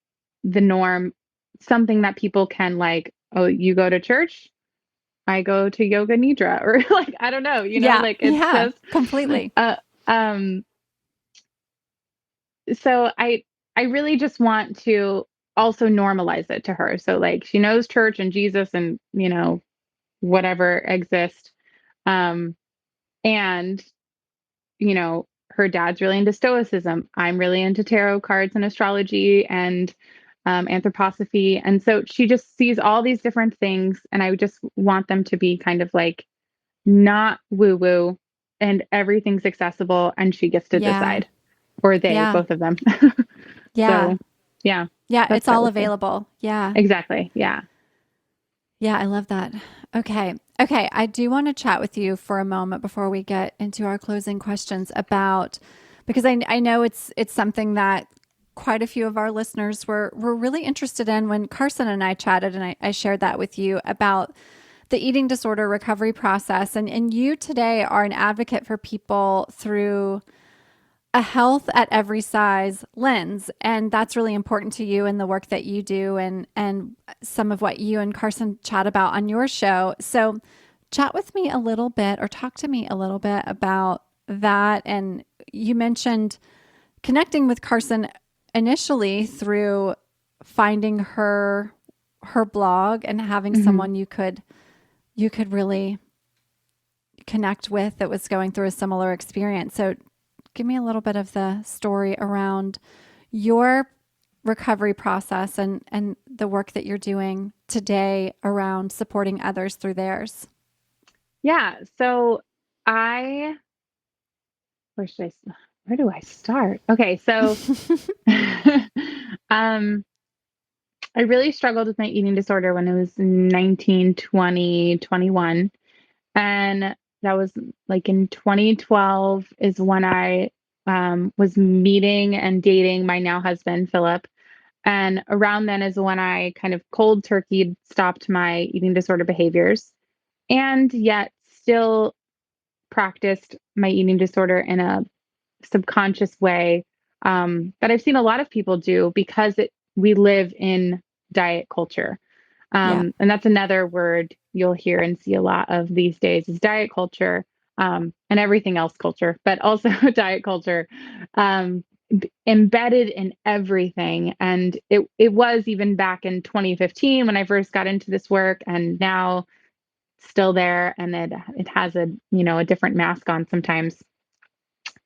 the norm, something that people can like, oh, you go to church? I go to yoga nidra, or like, I don't know, Yeah, like it's yeah, just, completely. uh, um, so I really just want to also normalize it to her. So like she knows church and Jesus and, whatever exist. Um, and, her dad's really into stoicism. I'm really into tarot cards and astrology and anthroposophy. And so she just sees all these different things. And I just want them to be kind of like not woo woo and everything's accessible and she gets to Yeah, decide, or they, yeah, both of them. yeah, So, yeah, yeah. that's It's what I all would say. available. Yeah, Exactly. Yeah. yeah. I love that. Okay, okay. I do want to chat with you for a moment before we get into our closing questions about because I know it's something that quite a few of our listeners were really interested in when Karsyn and I chatted, and I shared that with you about the eating disorder recovery process. And you today are an advocate for people through a health at every size lens. And that's really important to you in the work that you do and some of what you and Karsyn chat about on your show. So chat with me a little bit or talk to me a little bit about that. And you mentioned connecting with Karsyn initially through finding her blog and having Hmm. someone you could really connect with that was going through a similar experience. So give me a little bit of the story around your recovery process and the work that you're doing today around supporting others through theirs. Yeah. So I, where should where do I start? Okay. So, um, I really struggled with my eating disorder when I was 19, 20, 21. And that was like in 2012 is when I was meeting and dating my now husband, Philip. And around then is when I kind of cold turkey stopped my eating disorder behaviors and yet still practiced my eating disorder in a subconscious way that I've seen a lot of people do because we live in diet culture. Yeah. And that's another word you'll hear and see a lot of these days is diet culture and everything else culture, but also diet culture embedded in everything. And it was even back in 2015 when I first got into this work, and now still there. And it has a different mask on sometimes.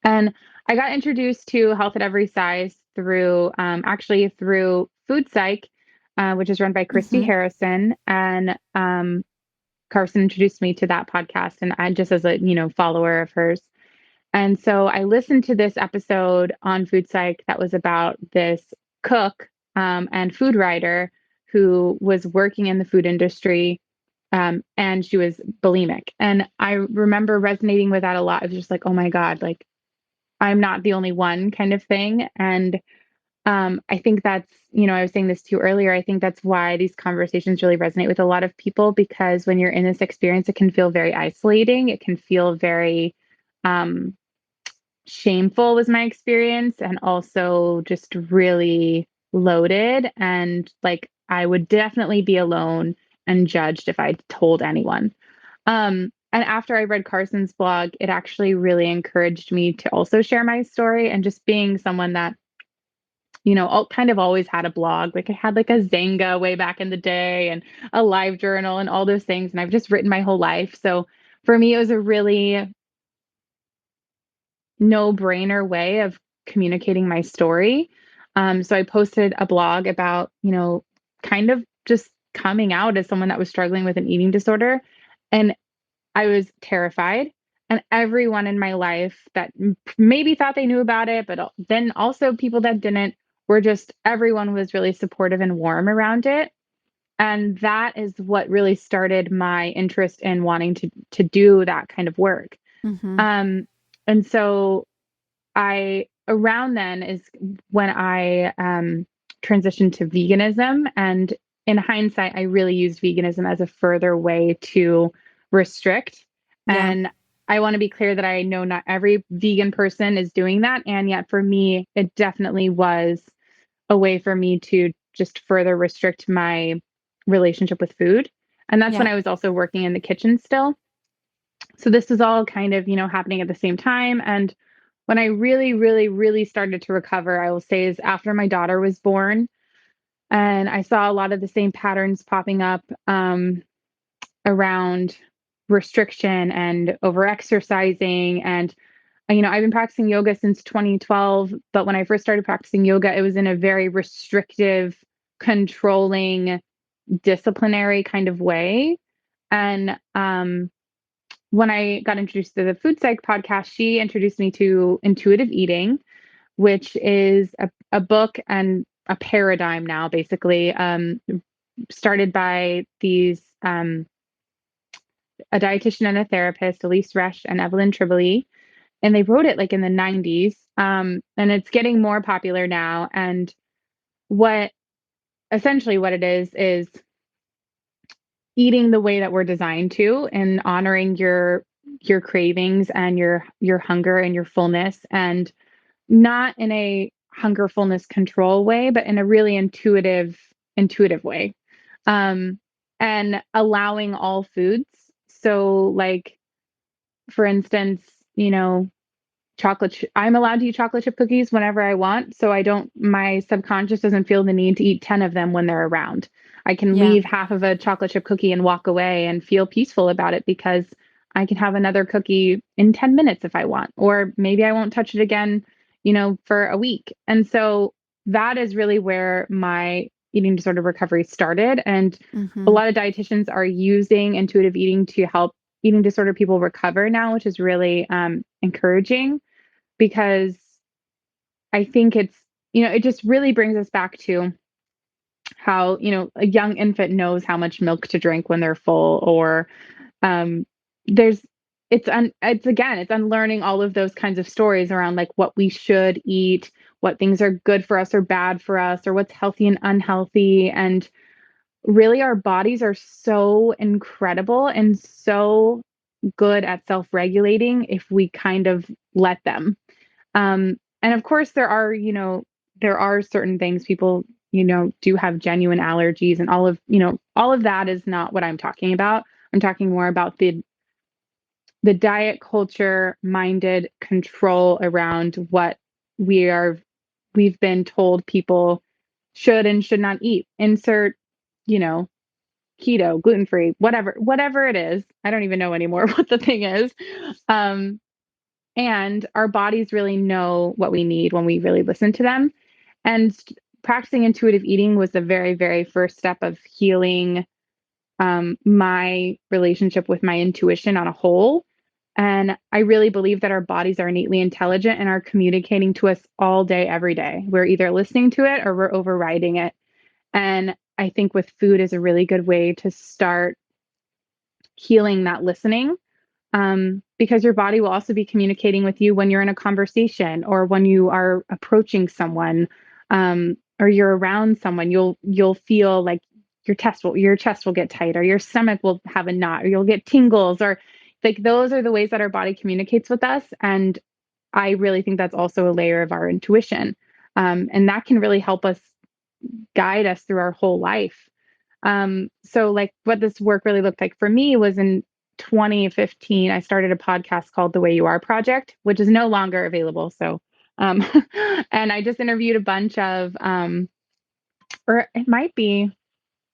And I got introduced to Health at Every Size through actually through Food Psych, which is run by Christy Hmm. Harrison. And Karsyn introduced me to that podcast, and I just as a follower of hers. And so I listened to this episode on Food Psych that was about this cook and food writer who was working in the food industry, and she was bulimic. And I remember resonating with that a lot. It was just like, oh my God, like I'm not the only one kind of thing. And I think I was saying this to you earlier. I think that's why these conversations really resonate with a lot of people, because when you're in this experience, it can feel very isolating. It can feel very um, shameful, was my experience, and also just really loaded. And like, I would definitely be alone and judged if I told anyone. And after I read Karsyn's blog, it actually really encouraged me to also share my story. And just being someone that kind of always had a blog. Like I had like a Zanga way back in the day and a live journal and all those things. And I've just written my whole life. So for me, it was a really no-brainer way of communicating my story. So I posted a blog about, kind of just coming out as someone that was struggling with an eating disorder. And I was terrified. And everyone in my life that maybe thought they knew about it, but then also people that didn't were just, everyone was really supportive and warm around it. And that is what really started my interest in wanting to do that kind of work. Hmm. Um, and so around then is when I transitioned to veganism. And in hindsight, I really used veganism as a further way to restrict. Yeah. And I want to be clear that I know not every vegan person is doing that. And yet for me, it definitely was a way for me to just further restrict my relationship with food. And that's when Yeah. I was also working in the kitchen still. So this is all kind of, happening at the same time. And when I really, really, really started to recover, I will say, is after my daughter was born. And I saw a lot of the same patterns popping up around restriction and overexercising. And, I've been practicing yoga since 2012. But when I first started practicing yoga, it was in a very restrictive, controlling, disciplinary kind of way. And when I got introduced to the Food Psych podcast, she introduced me to intuitive eating, which is a book and a paradigm now, basically, started by these a dietitian and a therapist, Elise Resch and Evelyn Tribole, and they wrote it like in the 90s, and it's getting more popular now. And what essentially what it is eating the way that we're designed to, and honoring your cravings and your hunger and your fullness, and not in a hunger fullness control way, but in a really intuitive way. Um, and allowing all foods. So like for instance, you know, I'm allowed to eat chocolate chip cookies whenever I want, so I don't my subconscious doesn't feel the need to eat 10 of them when they're around. I can Yeah. leave half of a chocolate chip cookie and walk away and feel peaceful about it because I can have another cookie in 10 minutes if I want, or maybe I won't touch it again, for a week. And so that is really where my eating disorder recovery started. And a Hmm. lot of dietitians are using intuitive eating to help eating disorder people recover now, which is really encouraging, because I think it just really brings us back to how, a young infant knows how much milk to drink when they're full, or um, there's it's unlearning all of those kinds of stories around like what we should eat, what things are good for us or bad for us, or what's healthy and unhealthy. And really, our bodies are so incredible and so good at self-regulating if we kind of let them. And of course, there are certain things people, do have genuine allergies, and all of that is not what I'm talking about. I'm talking more about the diet culture minded control around what we are we've been told people should and should not eat. Insert, you know, keto, gluten free, whatever it is. I don't even know anymore what the thing is. Um, and our bodies really know what we need when we really listen to them. And practicing intuitive eating was the very, very first step of healing my relationship with my intuition on a whole. And I really believe that our bodies are innately intelligent and are communicating to us all day, every day. We're either listening to it or we're overriding it. And I think with food is a really good way to start healing that listening, because your body will also be communicating with you when you're in a conversation or when you are approaching someone, or you're around someone. You'll feel like your chest will get tight, or your stomach will have a knot, or you'll get tingles, or like those are the ways that our body communicates with us. And I really think that's also a layer of our intuition, and that can really help us guide us through our whole life. So like what this work really looked like for me was in 2015, I started a podcast called The Way You Are Project, which is no longer available. So, um, and I just interviewed a bunch of, or it might be,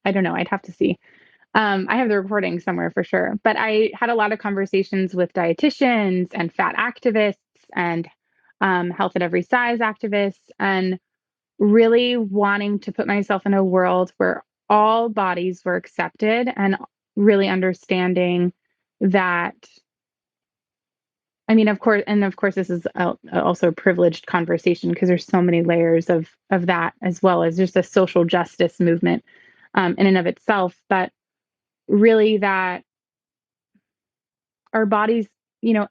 I don't know, I'd have to see. I have the recording somewhere for sure, but I had a lot of conversations with dietitians and fat activists and health at every size activists, and really wanting to put myself in a world where all bodies were accepted, and really understanding that, I mean, of course this is also a privileged conversation because there's so many layers of that, as well as just a social justice movement in and of itself. But really that our bodies,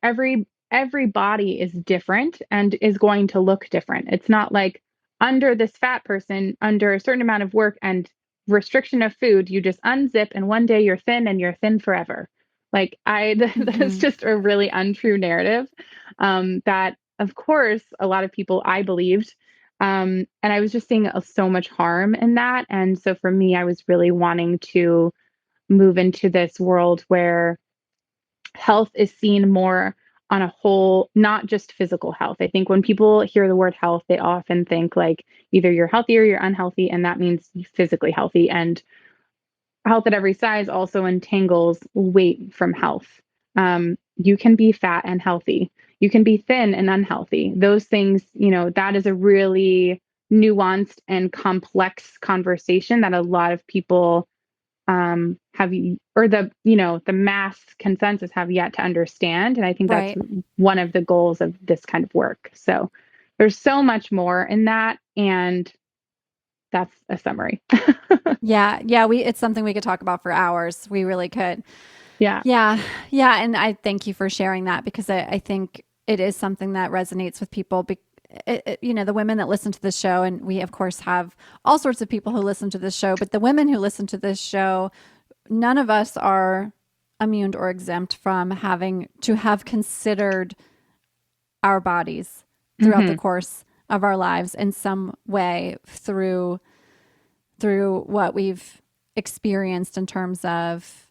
every body is different and is going to look different. It's not like under this fat person, under a certain amount of work and restriction of food, you just unzip and one day you're thin and you're thin forever. Like that is Mm-hmm. just a really untrue narrative, that of course a lot of people I believed, and I was just seeing so much harm in that. And so for me, I was really wanting to move into this world where health is seen more on a whole, not just physical health. I think when people hear the word health, they often think like either you're healthy or you're unhealthy, and that means physically healthy. And health at every size also entangles weight from health. You can be fat and healthy. You can be thin and unhealthy. Those things, that is a really nuanced and complex conversation that a lot of people have, or the mass consensus have yet to understand. And I think that's Right. one of the goals of this kind of work. So there's so much more in that, and that's a summary. Yeah. Yeah. It's something we could talk about for hours. We really could. Yeah. Yeah. Yeah. And I thank you for sharing that because I think it is something that resonates with people. The women that listen to this show, and we, of course, have all sorts of people who listen to this show, but the women who listen to this show, none of us are immune or exempt from having to have considered our bodies throughout the Hmm. course of our lives in some way through what we've experienced in terms of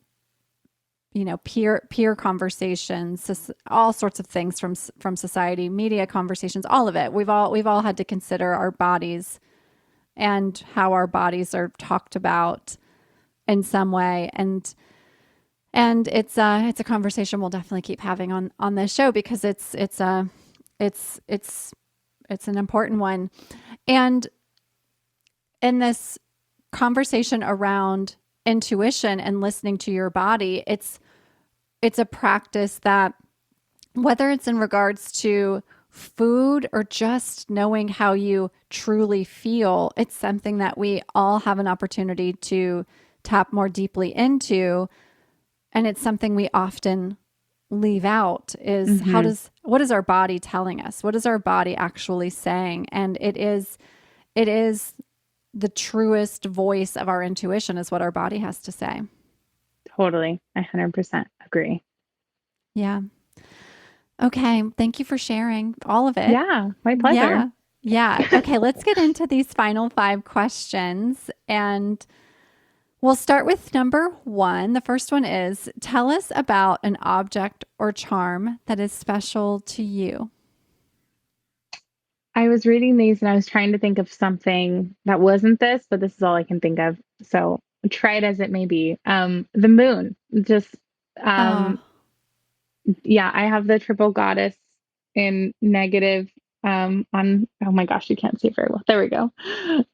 peer conversations, all sorts of things from society, media conversations, all of it. We've all had to consider our bodies and how our bodies are talked about in some way, and it's a conversation we'll definitely keep having on this show because it's an important one. And in this conversation around intuition and listening to your body, it's a practice that, whether it's in regards to food or just knowing how you truly feel, it's something that we all have an opportunity to tap more deeply into. And it's something we often leave out is Hmm. what is our body telling us? What is our body actually saying? And it is the truest voice of our intuition is what our body has to say. Totally. I 100% agree. Yeah. Okay. Thank you for sharing all of it. Yeah, my pleasure. Yeah. Yeah. Okay. Let's get into these final five questions. And we'll start with number one. The first one is tell us about an object or charm that is special to you. I was reading these and I was trying to think of something that wasn't this, but this is all I can think of. So try it as it may be. The moon, just Oh, um, yeah, I have the triple goddess in negative on, oh my gosh, you can't see it very well. There we go.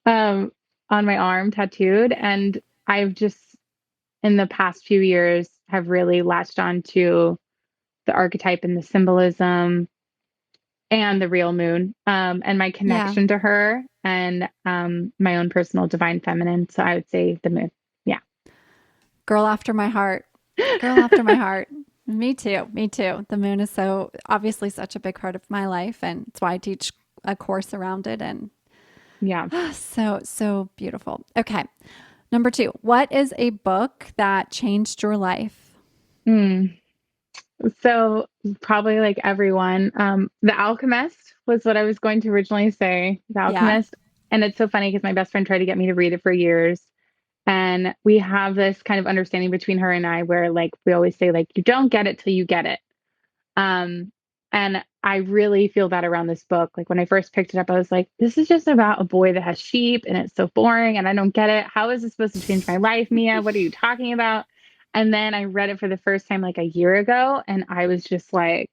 On my arm tattooed. And I've just in the past few years have really latched on to the archetype and the symbolism and the real moon, and my yeah. connection to her and my own personal divine feminine. So I would say the moon. Yeah. Girl after my heart. Girl after my heart. Me too. Me too. The moon is so obviously such a big part of my life. And it's why I teach a course around it. And Yeah. so, so beautiful. Okay. Number two, what is a book that changed your life? Mm. So probably like everyone, The Alchemist was what I was going to originally say. The Yeah. Alchemist. And it's so funny because my best friend tried to get me to read it for years. And we have this kind of understanding between her and I where like we always say like you don't get it till you get it. Um, and I really feel that around this book. Like when I first picked it up, I was like, this is just about a boy that has sheep and it's so boring and I don't get it. How is this supposed to change my life, Mia? What are you talking about? And then I read it for the first time like a year ago and I was just like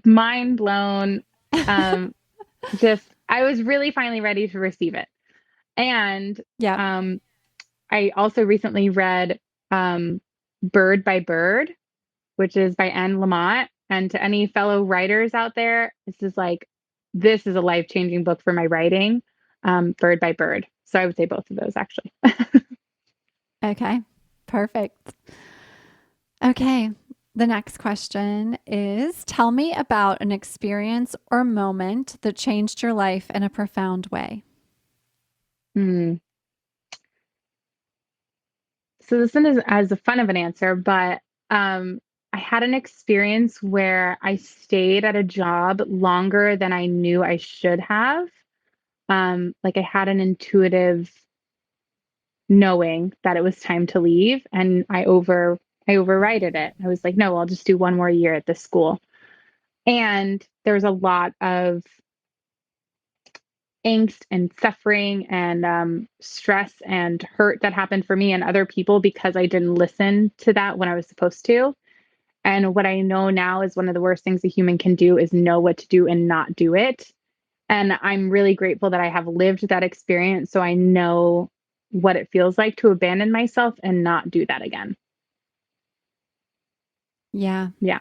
mind blown. Um, just I was really finally ready to receive it. And Yep. um, I also recently read Bird by Bird, which is by Anne Lamott. And to any fellow writers out there, this is a life-changing book for my writing, Bird by Bird. So I would say both of those actually. Okay. Perfect. Okay. The next question is tell me about an experience or moment that changed your life in a profound way. Hmm. So this one is as fun of an answer, but I had an experience where I stayed at a job longer than I knew I should have. Like I had an intuitive knowing that it was time to leave, and I overrided it. I was like, no, I'll just do one more year at this school. And there was a lot of angst and suffering and stress and hurt that happened for me and other people because I didn't listen to that when I was supposed to. And what I know now is one of the worst things a human can do is know what to do and not do it. And I'm really grateful that I have lived that experience so I know what it feels like to abandon myself and not do that again. Yeah. Yeah.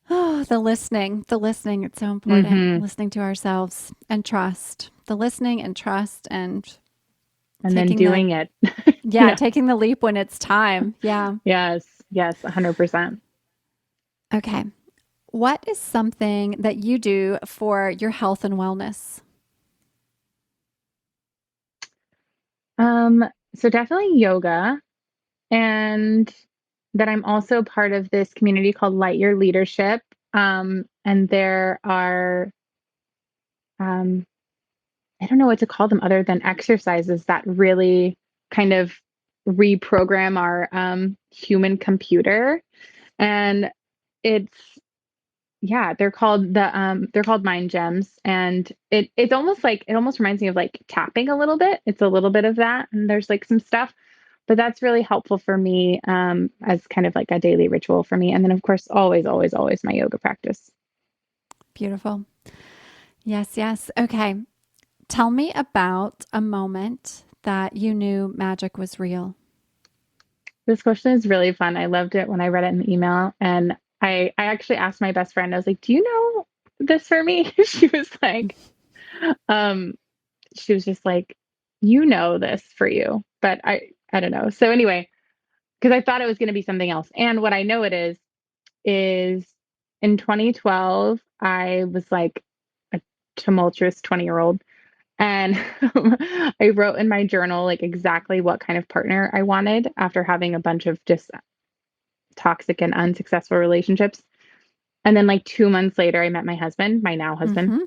Oh, the listening, it's so important. Hmm. Listening to ourselves and trust. The listening and trust and And then taking the, doing it. yeah, Yeah. taking the leap when it's time. Yeah. Yes. Yes. 100%. Okay. What is something that you do for your health and wellness? Um, so definitely yoga. And that I'm also part of this community called Lightyear Leadership. And there are, um, I don't know what to call them other than exercises that really kind of reprogram our human computer. And it's yeah, they're called mind gems. And it's almost like it almost reminds me of like tapping a little bit. It's a little bit of that. And there's like some stuff, but that's really helpful for me as kind of like a daily ritual for me. And then of course, always, always, always my yoga practice. Beautiful. Yes, yes. Okay. Tell me about a moment that you knew magic was real. This question is really fun. I loved it when I read it in the email. And I actually asked my best friend, I was like, do you know this for me? She was like, um, she was just like, you know this for you, but I don't know. So anyway, because I thought it was going to be something else. And what I know it is in 2012, I was like a tumultuous 20-year-old. And I wrote in my journal like exactly what kind of partner I wanted after having a bunch of just toxic and unsuccessful relationships. And then like 2 months later, I met my husband, my now husband. Mm-hmm.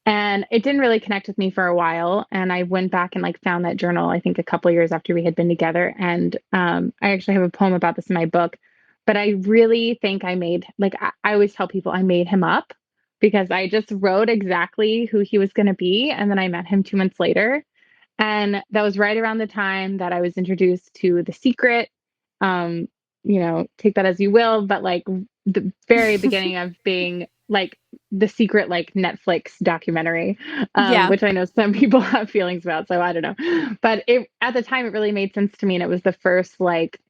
And it didn't really connect with me for a while. And I went back and like found that journal, I think a couple years after we had been together. And I actually have a poem about this in my book. But I really think I made, like, I always tell people I made him up because I just wrote exactly who he was going to be. And then I met him 2 months later. And that was right around the time that I was introduced to The Secret. Um, take that as you will, but like the very beginning of being like The Secret, like Netflix documentary, Yeah. which I know some people have feelings about, so I don't know. But it at the time it really made sense to me, and it was the first like,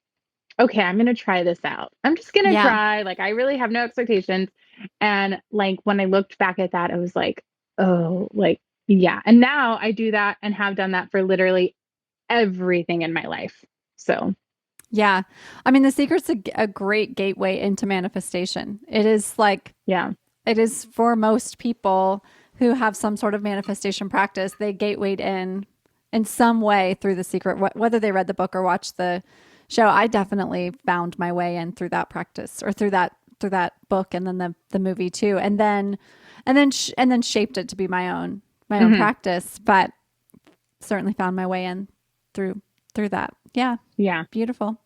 okay, I'm gonna try this out. I'm just gonna Yeah. try. Like I really have no expectations. And like when I looked back at that, I was like, oh, like yeah. And now I do that and have done that for literally everything in my life. So Yeah. I mean, The Secret's a great gateway into manifestation. It is like, yeah. it is for most people who have some sort of manifestation practice, they gatewayed in some way through The Secret, whether they read the book or watched the show. I definitely found my way in through that practice or through that book and then the movie too. And then shaped it to be my own Hmm. practice, but certainly found my way in through that. Yeah. Yeah. Beautiful.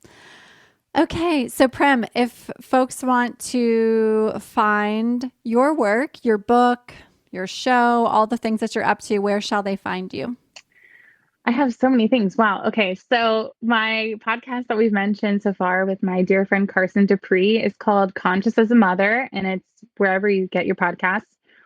Okay, so Prim, if folks want to find your work, your book, your show, all the things that you're up to, where shall they find you? I have so many things. Wow. Okay. So my podcast that we've mentioned so far with my dear friend Karsyn DuPree is called Conscious as a Mother, and it's wherever you get your podcasts.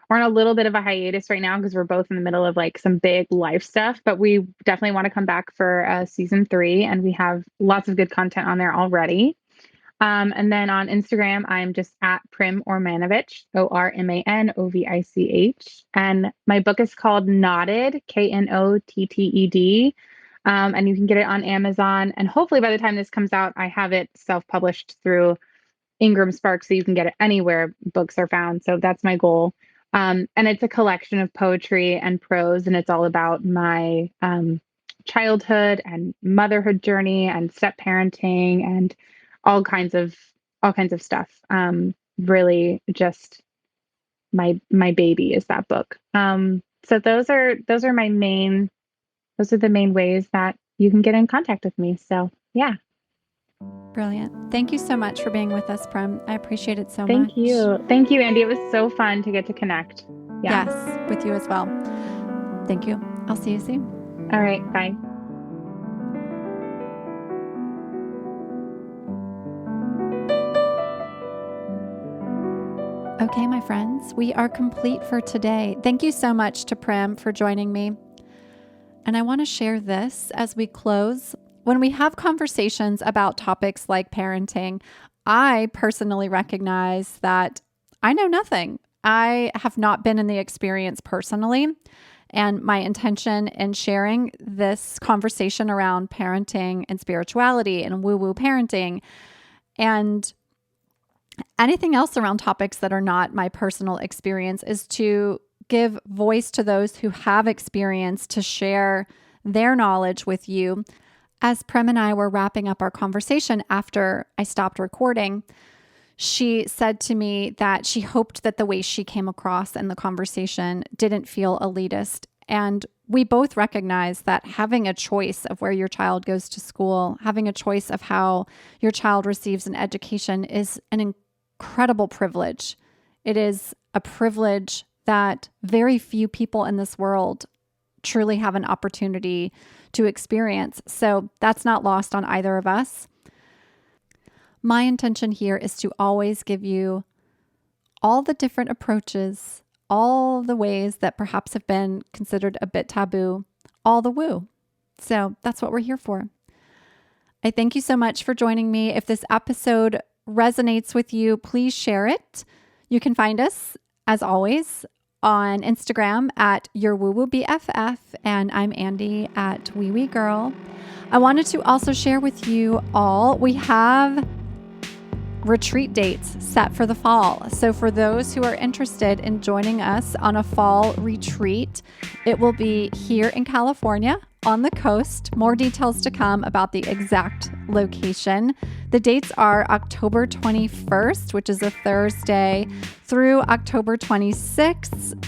We're on a little bit of a hiatus right now because we're both in the middle of like some big life stuff, but we definitely want to come back for season 3, and we have lots of good content on there already. And then on Instagram, I'm just at Prim Ormanovich, Ormanovich. And my book is called Knotted, Knotted. And you can get it on Amazon. And hopefully by the time this comes out, I have it self-published through Ingram Spark, so you can get it anywhere books are found. So that's my goal. And it's a collection of poetry and prose, and it's all about my childhood and motherhood journey and step parenting and all kinds of all kinds of stuff. Really, just my baby is that book. So those are the main ways that you can get in contact with me. So yeah. Brilliant. Thank you so much for being with us, Prim. I appreciate it so much. Thank you, Andy. It was so fun to get to connect. Yeah. Yes, with you as well. Thank you. I'll see you soon. All right. Bye. Okay, my friends, we are complete for today. Thank you so much to Prim for joining me. And I want to share this as we close. When we have conversations about topics like parenting, I personally recognize that I know nothing. I have not been in the experience personally. And my intention in sharing this conversation around parenting and spirituality and woo-woo parenting and anything else around topics that are not my personal experience is to give voice to those who have experience, to share their knowledge with you. As Prim and I were wrapping up our conversation after I stopped recording, she said to me that she hoped that the way she came across in the conversation didn't feel elitist. And we both recognize that having a choice of where your child goes to school, having a choice of how your child receives an education is an incredible privilege. It is a privilege that very few people in this world truly have an opportunity to experience. So that's not lost on either of us. My intention here is to always give you all the different approaches, all the ways that perhaps have been considered a bit taboo, all the woo. So that's what we're here for. I thank you so much for joining me. If this episode resonates with you, please share it. You can find us, as always, on Instagram at YourWooWooBFF, and I'm Andy at WeeWeeGirl. I wanted to also share with you all, we have retreat dates set for the fall. So for those who are interested in joining us on a fall retreat, it will be here in California on the coast. More details to come about the exact location. The dates are October 21st, which is a Thursday, through October 26th.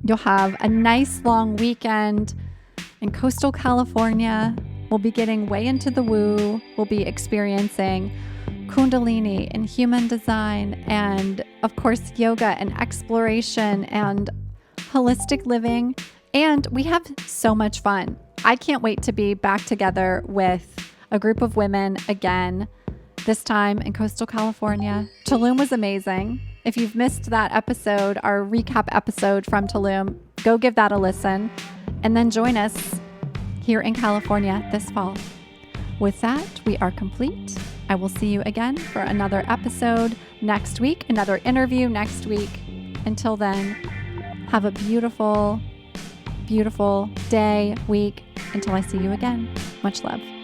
You'll have a nice long weekend in coastal California. We'll be getting way into the woo. We'll be experiencing Kundalini and human design, and of course, yoga and exploration and holistic living. And we have so much fun. I can't wait to be back together with a group of women again, this time in coastal California. Tulum was amazing. If you've missed that episode, our recap episode from Tulum, go give that a listen and then join us here in California this fall. With that, we are complete. I will see you again for another episode next week, another interview next week. Until then, have a beautiful, beautiful day, week, until I see you again. Much love.